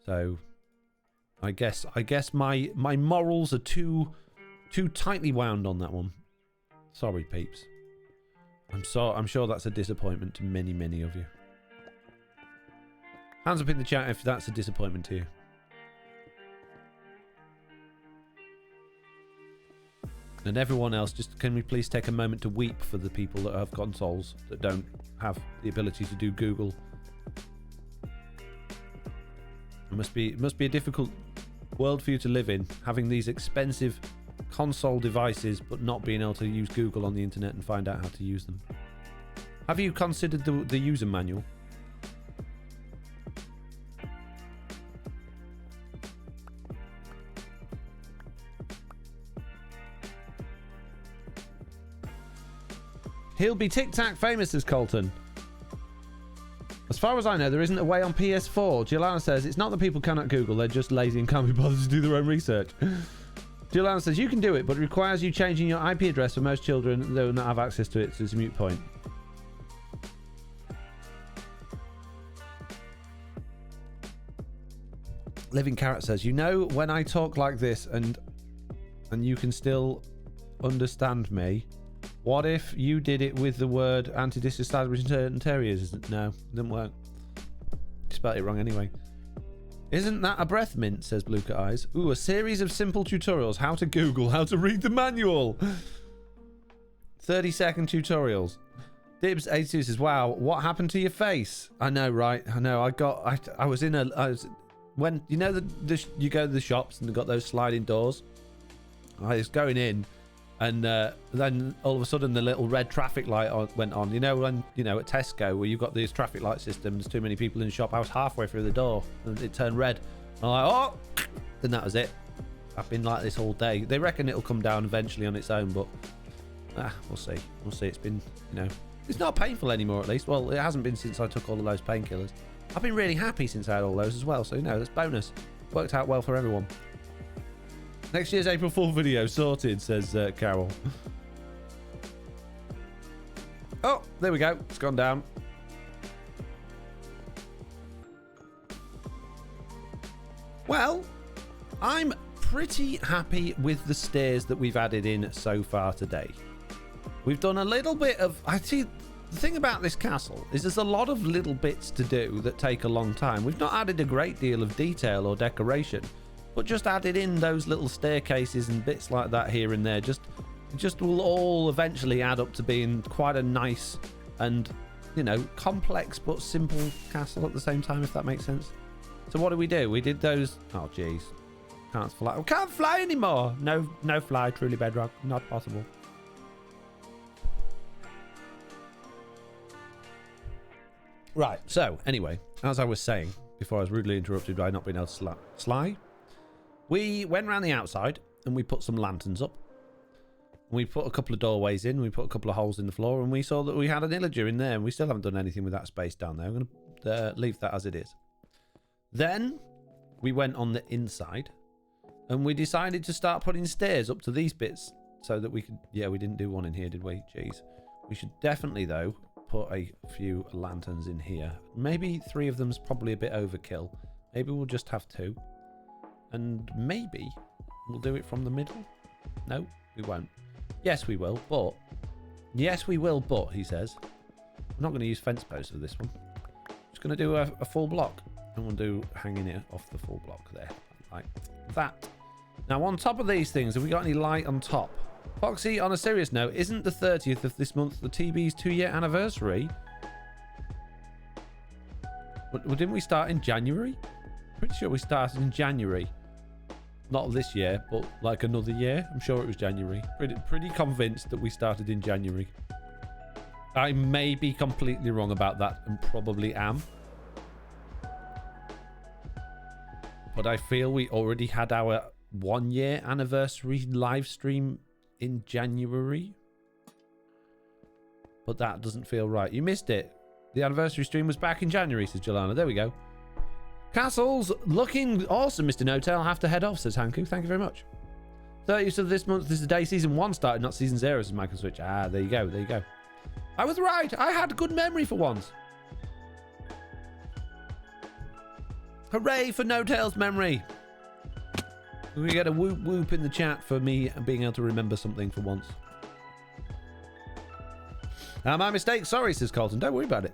So I guess my morals are too tightly wound on that one. Sorry, peeps. I'm sure that's a disappointment to many, many of you. Hands up in the chat if that's a disappointment to you. And everyone else, just can we please take a moment to weep for the people that have consoles that don't have the ability to do Google. It must be a difficult world for you to live in, having these expensive console devices but not being able to use Google on the internet and find out how to use them. Have you considered the user manual? He'll be tic-tac famous, as Colton. As far as I know, there isn't a way on PS4. Giuliana says, it's not that people cannot Google, they're just lazy and can't be bothered to do their own research. Giuliana says, you can do it, but it requires you changing your IP address for most children. They will not have access to it, so it's a moot point. Living Carrot says, you know, when I talk like this and you can still understand me, what if you did it with the word anti-disestablishmentarianism? No, it didn't work. You spelled it wrong anyway. Isn't that a breath mint, says Blue Cat Eyes. Ooh, a series of simple tutorials. How to Google, how to read the manual. 30-second tutorials. Dibs82 says, wow, what happened to your face? I know, right? I know, I was when, you know, you go to the shops and they've got those sliding doors? I was going in, and then all of a sudden the little red traffic light went on. You know, when, you know, at Tesco where you've got these traffic light systems, too many people in the shop. I was halfway through the door and it turned red. I'm like, oh, and that was it. I've been like this all day. They reckon it'll come down eventually on its own, but we'll see. We'll see. It's been, you know, it's not painful anymore, at least. Well, it hasn't been since I took all of those painkillers. I've been really happy since I had all those as well, so, you know, that's bonus. Worked out well for everyone. Next year's April Fool video sorted, says Carol. Oh, there we go. It's gone down. Well, I'm pretty happy with the stairs that we've added in so far today. We've done a little bit of... I see, the thing about this castle is there's a lot of little bits to do that take a long time. We've not added a great deal of detail or decoration, but just added in those little staircases and bits like that here and there. Just will all eventually add up to being quite a nice and, you know, complex but simple castle at the same time, if that makes sense. So what do? We did those... Oh, jeez. Can't fly. We can't fly anymore. No fly, truly Bedrock. Not possible. Right, so, anyway, as I was saying, before I was rudely interrupted by not being able to We went around the outside and we put some lanterns up. We put a couple of doorways in. We put a couple of holes in the floor, and we saw that we had an illager in there, and we still haven't done anything with that space down there. I'm going to leave that as it is. Then we went on the inside, and we decided to start putting stairs up to these bits so that we could... Yeah, we didn't do one in here, did we? Jeez. We should definitely, though, put a few lanterns in here. Maybe 3 of them's probably a bit overkill. Maybe we'll just have 2. And maybe we'll do it from the middle. No, we won't. Yes, we will, but... Yes, we will, but, he says. I'm not going to use fence posts for this one. Just going to do a full block. And we'll do hanging it off the full block there. Like that. Now, on top of these things, have we got any light on top? Foxy, on a serious note, isn't the 30th of this month the TB's 2-year anniversary? Well, didn't we start in January? Pretty sure we started in January. Not this year, but like another year. I'm sure it was January. Pretty convinced that we started in January. I may be completely wrong about that, and probably am. But I feel we already had our 1-year anniversary live stream in January. But that doesn't feel right. You missed it. The anniversary stream was back in January, says Jelana. There we go. Castle's looking awesome, Mr. No-Tail. Have to head off, says Hanku. Thank you very much. 30th of this month is the day season 1 started, not season 0, says Michael Switch. Ah, there you go. There you go. I was right. I had good memory for once. Hooray for No-Tail's memory. We get a whoop whoop in the chat for me being able to remember something for once. My mistake. Sorry, says Colton. Don't worry about it.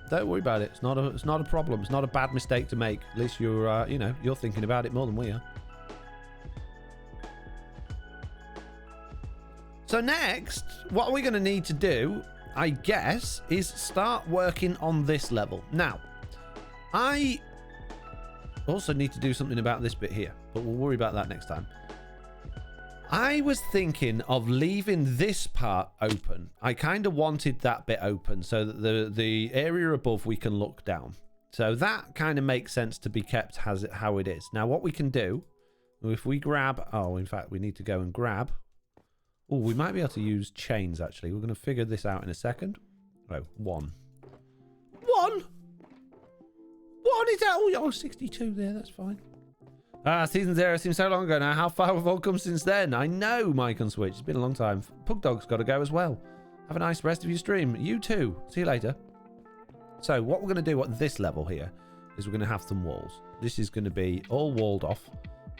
Don't worry about it. It's not a problem. It's not a bad mistake to make. At least you're, you know, you're thinking about it more than we are. So next, what we're going to need to do, I guess, is start working on this level. Now, I also need to do something about this bit here, but we'll worry about that next time. I was thinking of leaving this part open. I kind of wanted that bit open so that the area above we can look down. So that kind of makes sense to be kept as how it is. Now what we can do, if we grab... Oh, in fact, we need to go and grab... Oh, we might be able to use chains, actually. We're going to figure this out in a second. Oh, 1. 1? 1? Is that... Oh, 62 there. That's fine. Season 0 seems so long ago now. How far we've all come since then. I know, Mike on Switch. It's been a long time. Pug Dog's got to go as well. Have a nice rest of your stream. You too. See you later. So what we're going to do at this level here is we're going to have some walls. This is going to be all walled off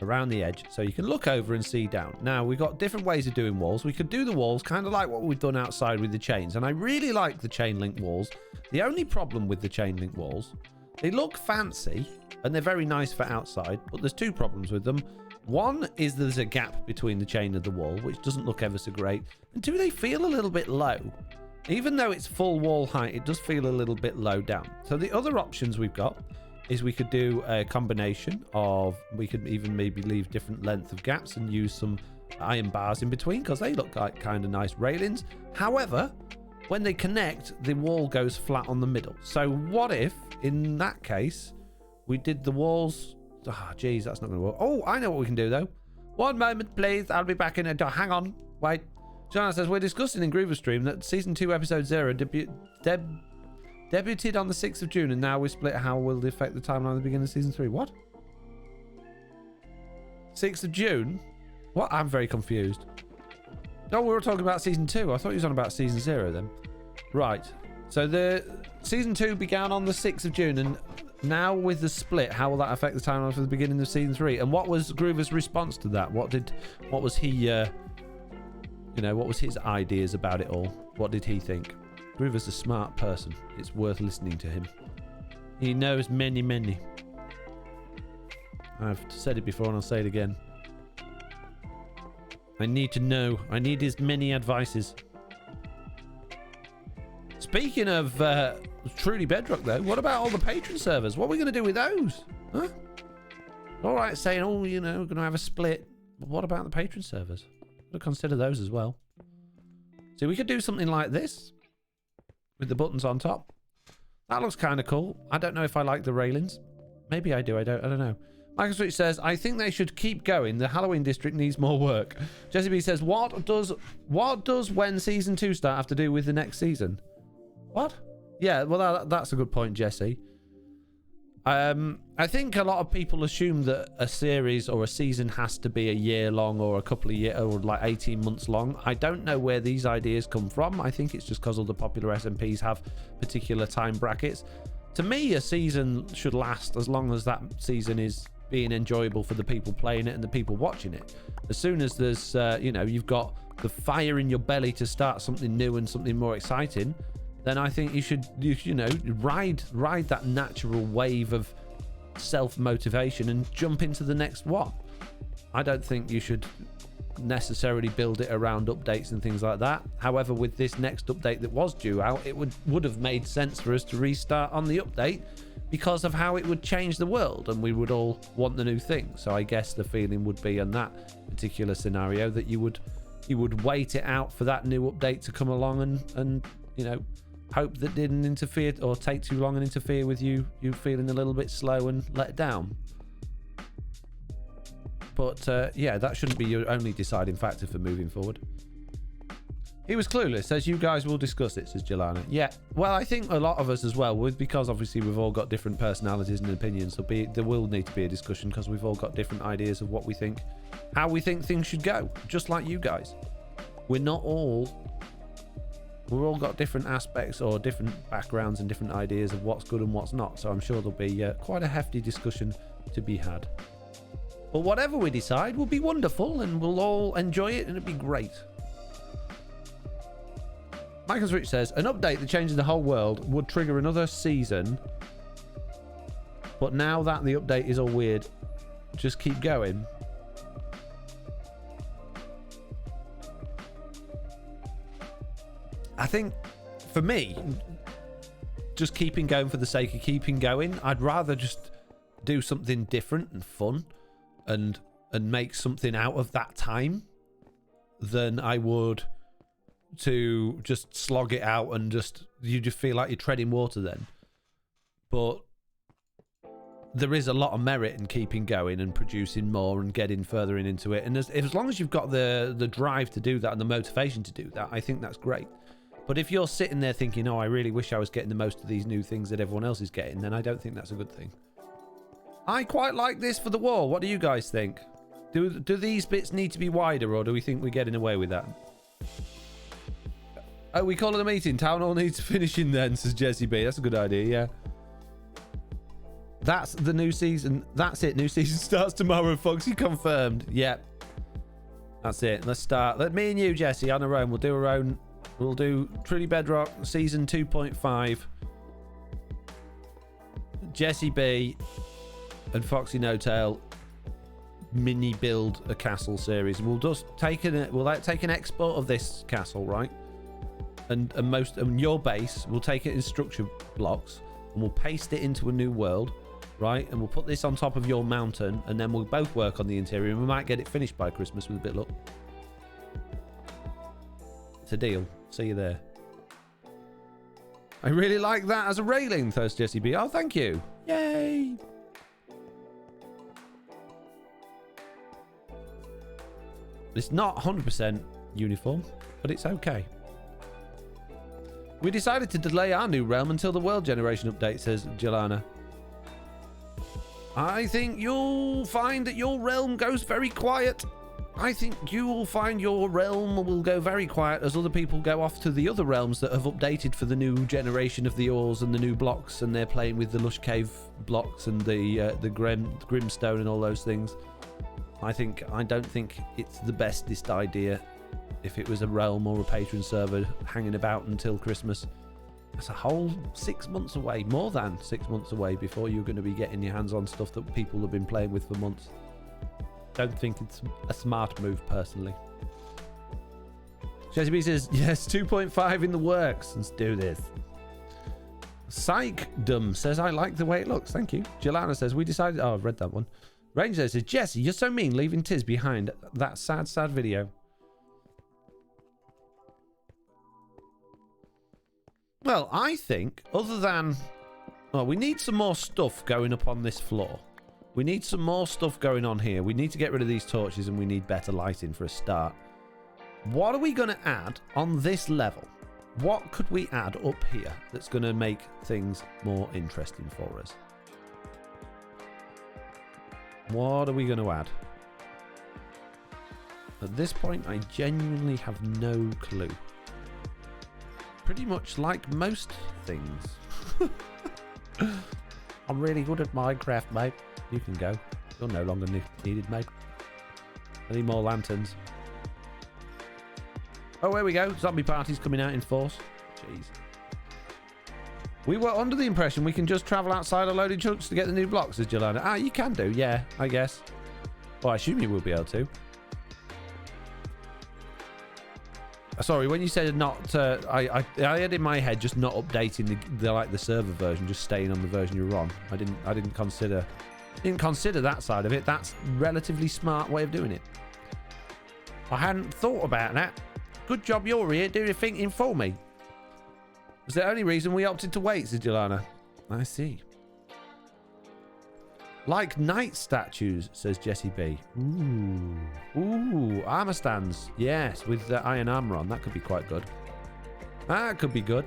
around the edge so you can look over and see down. Now, we've got different ways of doing walls. We could do the walls kind of like what we've done outside with the chains. And I really like the chain link walls. The only problem with the chain link walls, they look fancy and they're very nice for outside, but there's 2 problems with them. One is there's a gap between the chain and the wall, which doesn't look ever so great. And 2, they feel a little bit low. Even though it's full wall height, it does feel a little bit low down. So the other options we've got is we could do a combination of, we could even maybe leave different length of gaps and use some iron bars in between because they look like kind of nice railings. However, when they connect, the wall goes flat on the middle. So what if, in that case, we did the walls... Oh, geez, that's not going to work. Oh, I know what we can do, though. 1 moment, please. I'll be back in a... Hang on. Wait. Joanna says, we're discussing in Groover Stream that Season 2, Episode 0 debuted on the 6th of June, and now we split. How will it affect the timeline at the beginning of Season 3? What? 6th of June? What? I'm very confused. No, we were talking about Season 2. I thought he was on about Season 0 then. Right. So the Season 2 began on the 6th of June, and now with the split, how will that affect the timeline for the beginning of Season 3? And what was Groover's response to that? What was he, you know, what was his ideas about it all? What did he think? Groover's a smart person. It's worth listening to him. He knows many. I've said it before and I'll say it again. I need to know. I need his many advices. Speaking of truly Bedrock, though, what about all the patron servers? What are we going to do with those? Huh? All right, saying, oh, you know, we're going to have a split. But what about the patron servers? We'll consider those as well. So we could do something like this with the buttons on top. That looks kind of cool. I don't know if I like the railings. Maybe I do. I don't know. Michael Switch says, I think they should keep going. The Halloween district needs more work. Jesse B says, what does when season 2 start have to do with the next season? What? Yeah, well, that's a good point, Jesse. I think a lot of people assume that a series or a season has to be a year long or a couple of years or like 18 months long. I don't know where these ideas come from. I think it's just because all the popular SMPs have particular time brackets. To me, a season should last as long as that season is being enjoyable for the people playing it and the people watching it. As soon as there's, you've got the fire in your belly to start something new and something more exciting, then I think you should, ride that natural wave of self-motivation and jump into the next one. I don't think you should necessarily build it around updates and things like that. However, with this next update that was due out, it would have made sense for us to restart on the update because of how it would change the world and we would all want the new thing. So I guess the feeling would be in that particular scenario that you would wait it out for that new update to come along and hope that didn't interfere or take too long and interfere with you feeling a little bit slow and let down. But that shouldn't be your only deciding factor for moving forward. He was clueless, says you guys will discuss it, says Jelana. Yeah, well, I think a lot of us as well, because obviously we've all got different personalities and opinions, there will need to be a discussion because we've all got different ideas of what we think, how we think things should go, just like you guys. We've all got different aspects or different backgrounds and different ideas of what's good and what's not, so I'm sure there'll be quite a hefty discussion to be had. But whatever we decide will be wonderful and we'll all enjoy it and it'll be great. Michael Switch says, an update that changes the whole world would trigger another season. But now that the update is all weird, just keep going. I think, for me, just keeping going for the sake of keeping going, I'd rather just do something different and fun and make something out of that time than I would to just slog it out and you just feel like you're treading water then. But there is a lot of merit in keeping going and producing more and getting further into it. And as long as you've got the drive to do that and the motivation to do that, I think that's great. But if you're sitting there thinking, oh, I really wish I was getting the most of these new things that everyone else is getting, then I don't think that's a good thing. I quite like this for the wall. What do you guys think? Do these bits need to be wider, or do we think we're getting away with that? Oh, we call it a meeting. Town hall needs finishing then, says Jesse B. That's a good idea, yeah. That's the new season. That's it. New season starts tomorrow. Foxy confirmed. Yeah. That's it. Let's start. Let me and you, Jesse, on our own. We'll do our own. We'll do Truly Bedrock season 2.5. Jesse B and FoxyNoTail mini build a castle series. We'll just take an export of this castle, right? And your base, we'll take it in structure blocks and we'll paste it into a new world, right? And we'll put this on top of your mountain and then we'll both work on the interior and we might get it finished by Christmas with a bit of luck. It's a deal. See you there. I really like that as a railing, says Jesse B. Oh, thank you. Yay. It's not 100% uniform, but it's okay. We decided to delay our new realm until the world generation update, says Jelana. I think you'll find that your realm goes very quiet. I think you will find your realm will go very quiet as other people go off to the other realms that have updated for the new generation of the ores and the new blocks, and they're playing with the Lush Cave blocks and the Grimstone and all those things. I don't think it's the bestest idea if it was a realm or a patron server hanging about until Christmas. That's a whole 6 months away, more than 6 months away, before you're going to be getting your hands on stuff that people have been playing with for months. Don't think it's a smart move, personally. Jesse B says, yes, 2.5 in the works. Let's do this. Psychdom says, I like the way it looks. Thank you. Jelana says, we decided... Oh, I've read that one. Ranger says, Jesse, you're so mean leaving Tiz behind that sad, sad video. Well, I think, other than... Well, we need some more stuff going up on this floor. We need some more stuff going on here. We need to get rid of these torches and we need better lighting for a start. What are we going to add on this level? What could we add up here that's going to make things more interesting for us? What are we going to add? At this point, I genuinely have no clue. Pretty much like most things. I'm really good at Minecraft, mate. You can go. You're no longer needed, mate. I need more lanterns. Oh, here we go. Zombie party's coming out in force. Jeez. We were under the impression we can just travel outside a load of chunks to get the new blocks, says Jelana. Ah, you can do. Yeah, I guess. Well, I assume you will be able to. Sorry, when you said not, I had in my head just not updating the server version, just staying on the version you were on. I didn't consider that side of it. That's relatively smart way of doing it. I hadn't thought about that. Good job you're here doing thinking for me. Was the only reason we opted to wait, said Jelana. I see. Like knight statues, says Jessie B. Ooh, armor stands. Yes, with the iron armor on. That could be quite good. That could be good.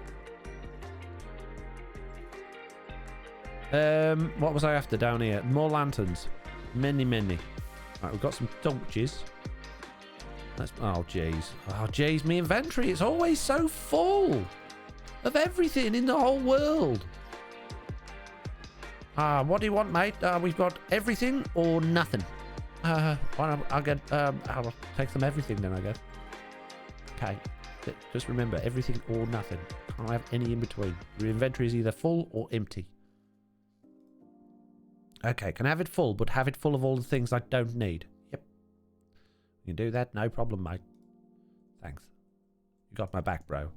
What was I after down here? More lanterns. Many. Right, we've got some torches. Oh, jeez. Oh, jeez, my inventory. It's always so full of everything in the whole world. What do you want, mate? We've got everything or nothing. I'll take some everything then, I guess. Okay. Just remember, everything or nothing. Can't have any in between. Your inventory is either full or empty. Okay, can I have it full, but have it full of all the things I don't need? Yep. You can do that, no problem, mate. Thanks. You got my back, bro.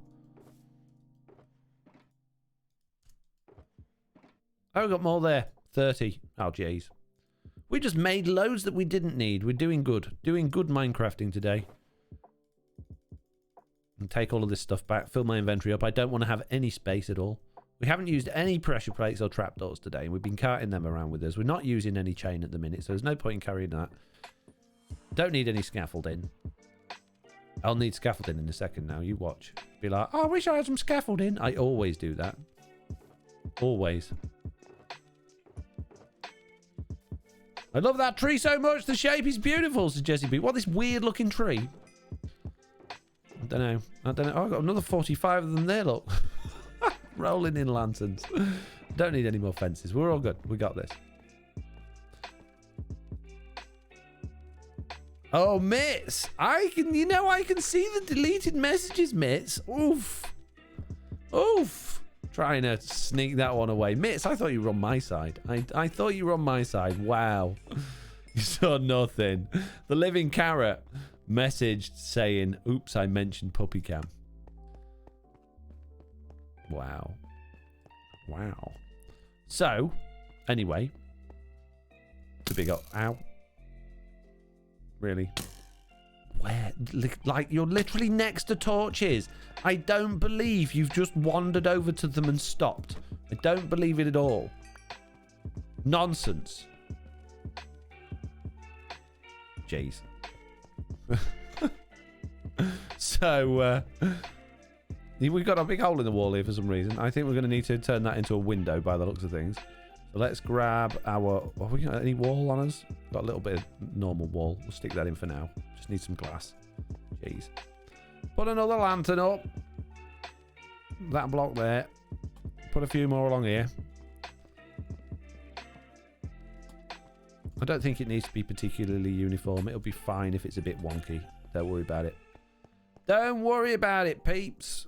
Oh, we got more there. 30. Oh, jeez. We just made loads that we didn't need. We're doing good. Doing good Minecrafting today. And take all of this stuff back. Fill my inventory up. I don't want to have any space at all. We haven't used any pressure plates or trapdoors today. We've been carting them around with us. We're not using any chain at the minute, so there's no point in carrying that. Don't need any scaffolding. I'll need scaffolding in a second now. You watch. Be like, oh, I wish I had some scaffolding. I always do that. Always. I love that tree so much. The shape is beautiful, says Jessie B. What, this weird looking tree? I don't know. Oh, I've got another 45 of them there, look. Rolling in lanterns. Don't need any more fences. We're all good. We got this. Oh, Mitz. I can see the deleted messages, Mitz. Oof. Oof. Trying to sneak that one away. Mitz, I thought you were on my side. I thought you were on my side. Wow. You saw nothing. The living carrot messaged saying, oops, I mentioned puppy cam. Wow. Wow. So, anyway. It's a big up. Ow. Really? Where? Like, you're literally next to torches. I don't believe you've just wandered over to them and stopped. I don't believe it at all. Nonsense. Jeez. So, we've got a big hole in the wall here for some reason. I think we're going to need to turn that into a window by the looks of things. So let's grab our... Have we got any wall on us? Got a little bit of normal wall. We'll stick that in for now. Just need some glass. Jeez. Put another lantern up. That block there. Put a few more along here. I don't think it needs to be particularly uniform. It'll be fine if it's a bit wonky. Don't worry about it. Don't worry about it, peeps.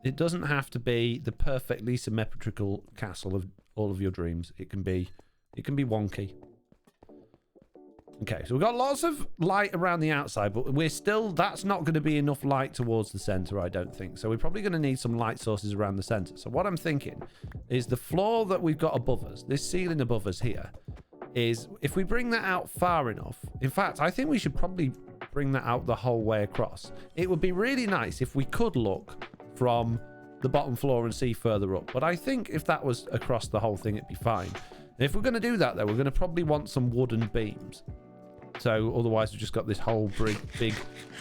It doesn't have to be the perfectly symmetrical castle of all of your dreams. It can be wonky. Okay, so we've got lots of light around the outside, but that's not going to be enough light towards the center, I don't think. So we're probably going to need some light sources around the center. So what I'm thinking is the floor that we've got above us, this ceiling above us here, is if we bring that out far enough. In fact, I think we should probably bring that out the whole way across. It would be really nice if we could look from the bottom floor and see further up. But I think if that was across the whole thing, it'd be fine. If we're going to do that, though, we're going to probably want some wooden beams. So otherwise, we've just got this whole big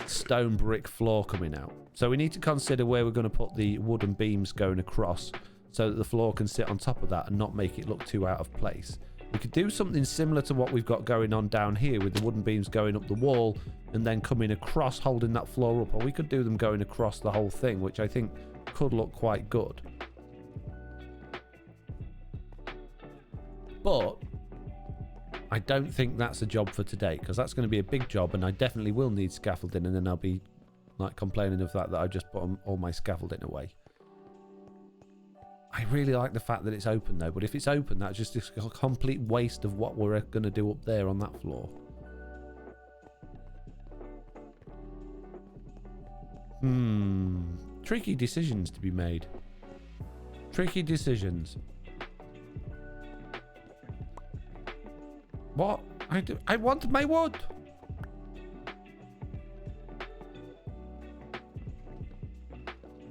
stone brick floor coming out. So we need to consider where we're going to put the wooden beams going across so that the floor can sit on top of that and not make it look too out of place. We could do something similar to what we've got going on down here with the wooden beams going up the wall and then coming across holding that floor up. Or we could do them going across the whole thing, which I think could look quite good. But I don't think that's a job for today, because that's going to be a big job and I definitely will need scaffolding, and then I'll be like complaining of that I just put all my scaffolding away. I really like the fact that it's open though, but if it's open, that's just a complete waste of what we're going to do up there on that floor. Tricky decisions to be made. Tricky decisions. What? I want my wood.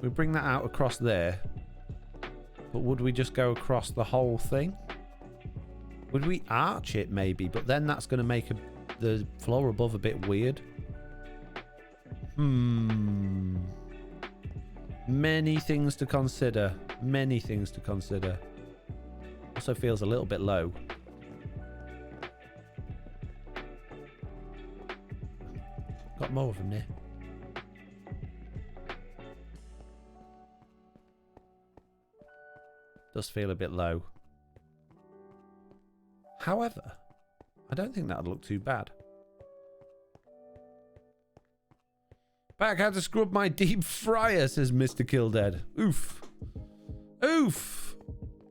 We bring that out across there. But would we just go across the whole thing? Would we arch it maybe? But then that's going to make the floor above a bit weird. Many things to consider. Many things to consider. Also feels a little bit low. Got more of them there. Does feel a bit low. However, I don't think that'd look too bad. Back how to scrub my deep fryer, says Mr. Killdead. Oof. Oof.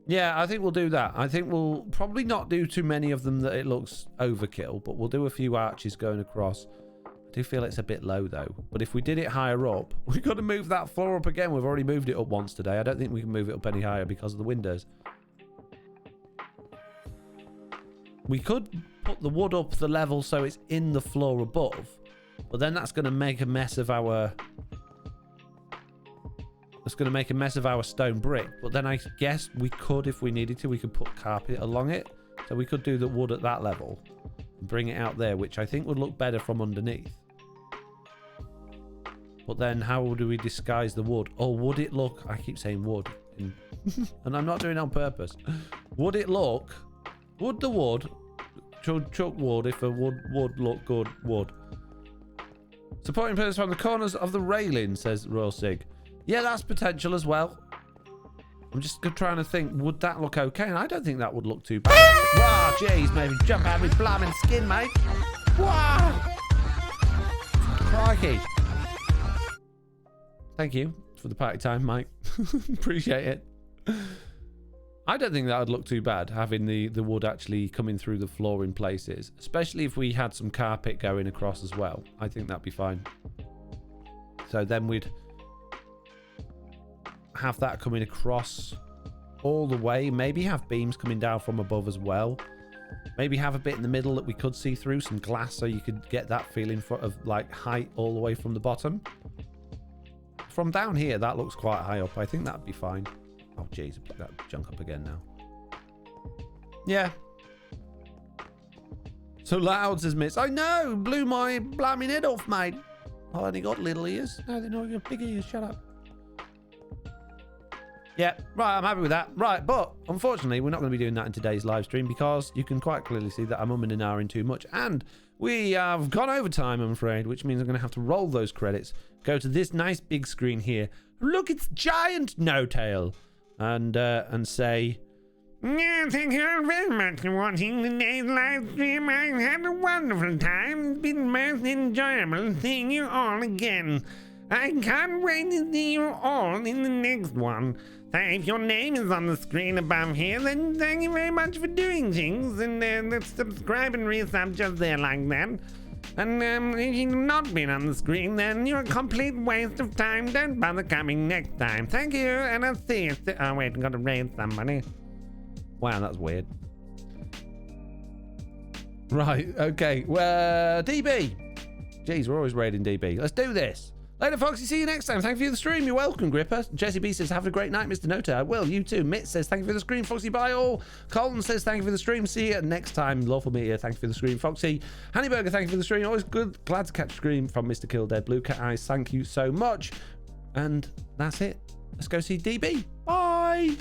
Yeah, I think we'll do that. I think we'll probably not do too many of them that it looks overkill, but we'll do a few arches going across. I do feel it's a bit low though. But if we did it higher up, we've got to move that floor up again. We've already moved it up once today. I don't think we can move it up any higher because of the windows. We could put the wood up the level so it's in the floor above, but then that's going to make a mess of our... It's going to make a mess of our stone brick. But then I guess we could, if we needed to, we could put carpet along it. So we could do the wood at that level and bring it out there, which I think would look better from underneath. But then how do we disguise the wood? Or would it look... I keep saying wood. And I'm not doing it on purpose. Would it look... Would the wood... Chuck wood if a would look good wood. Supporting pillars from the corners of the railing, says Royal Sig. Yeah, that's potential as well. I'm just trying to think, would that look okay? And I don't think that would look too bad. Wow, jeez, maybe jump out of my blaming skin, mate. Wow. Crikey. Thank you for the party time, Mike. Appreciate it. I don't think that would look too bad, having the wood actually coming through the floor in places. Especially if we had some carpet going across as well. I think that'd be fine. So then we'd have that coming across all the way. Maybe have beams coming down from above as well. Maybe have a bit in the middle that we could see through, some glass, so you could get that feeling of like height all the way from the bottom. From down here, that looks quite high up. I think that'd be fine. Oh, jeez, put that junk up again now. Yeah. So loud, says Miss. I know, blew my blaming head off, mate. I only got little ears. No, they're not your big ears. Shut up. Yeah, right, I'm happy with that. Right, but unfortunately, we're not going to be doing that in today's live stream because you can quite clearly see that I'm umming and ahhing too much. And we have gone over time, I'm afraid, which means I'm going to have to roll those credits, go to this nice big screen here. Look, it's giant No-Tail. And say... Yeah, thank you very much for watching today's live stream. I had a wonderful time. It's been most enjoyable seeing you all again. I can't wait to see you all in the next one. So if your name is on the screen above here, then thank you very much for doing things. And let's subscribe and resub just there like that. And if you've not been on the screen, then you're a complete waste of time. Don't bother coming next time. Thank you, and I'll see you. Oh wait, I've got to raid somebody. Wow, that's weird. Right, okay. Well, DB. Jeez, we're always raiding DB. Let's do this. Later, Foxy. See you next time. Thank you for the stream. You're welcome, Gripper. Jesse B says, have a great night, Mr. Nota. I will. You too. Mitt says, thank you for the stream. Foxy, bye all. Colin says, thank you for the stream. See you next time. Lawful Meteor, thank you for the stream. Foxy. Honeyburger, thank you for the stream. Always good. Glad to catch a stream from Mr. Killdead. Blue Cat Eyes, thank you so much. And that's it. Let's go see DB. Bye.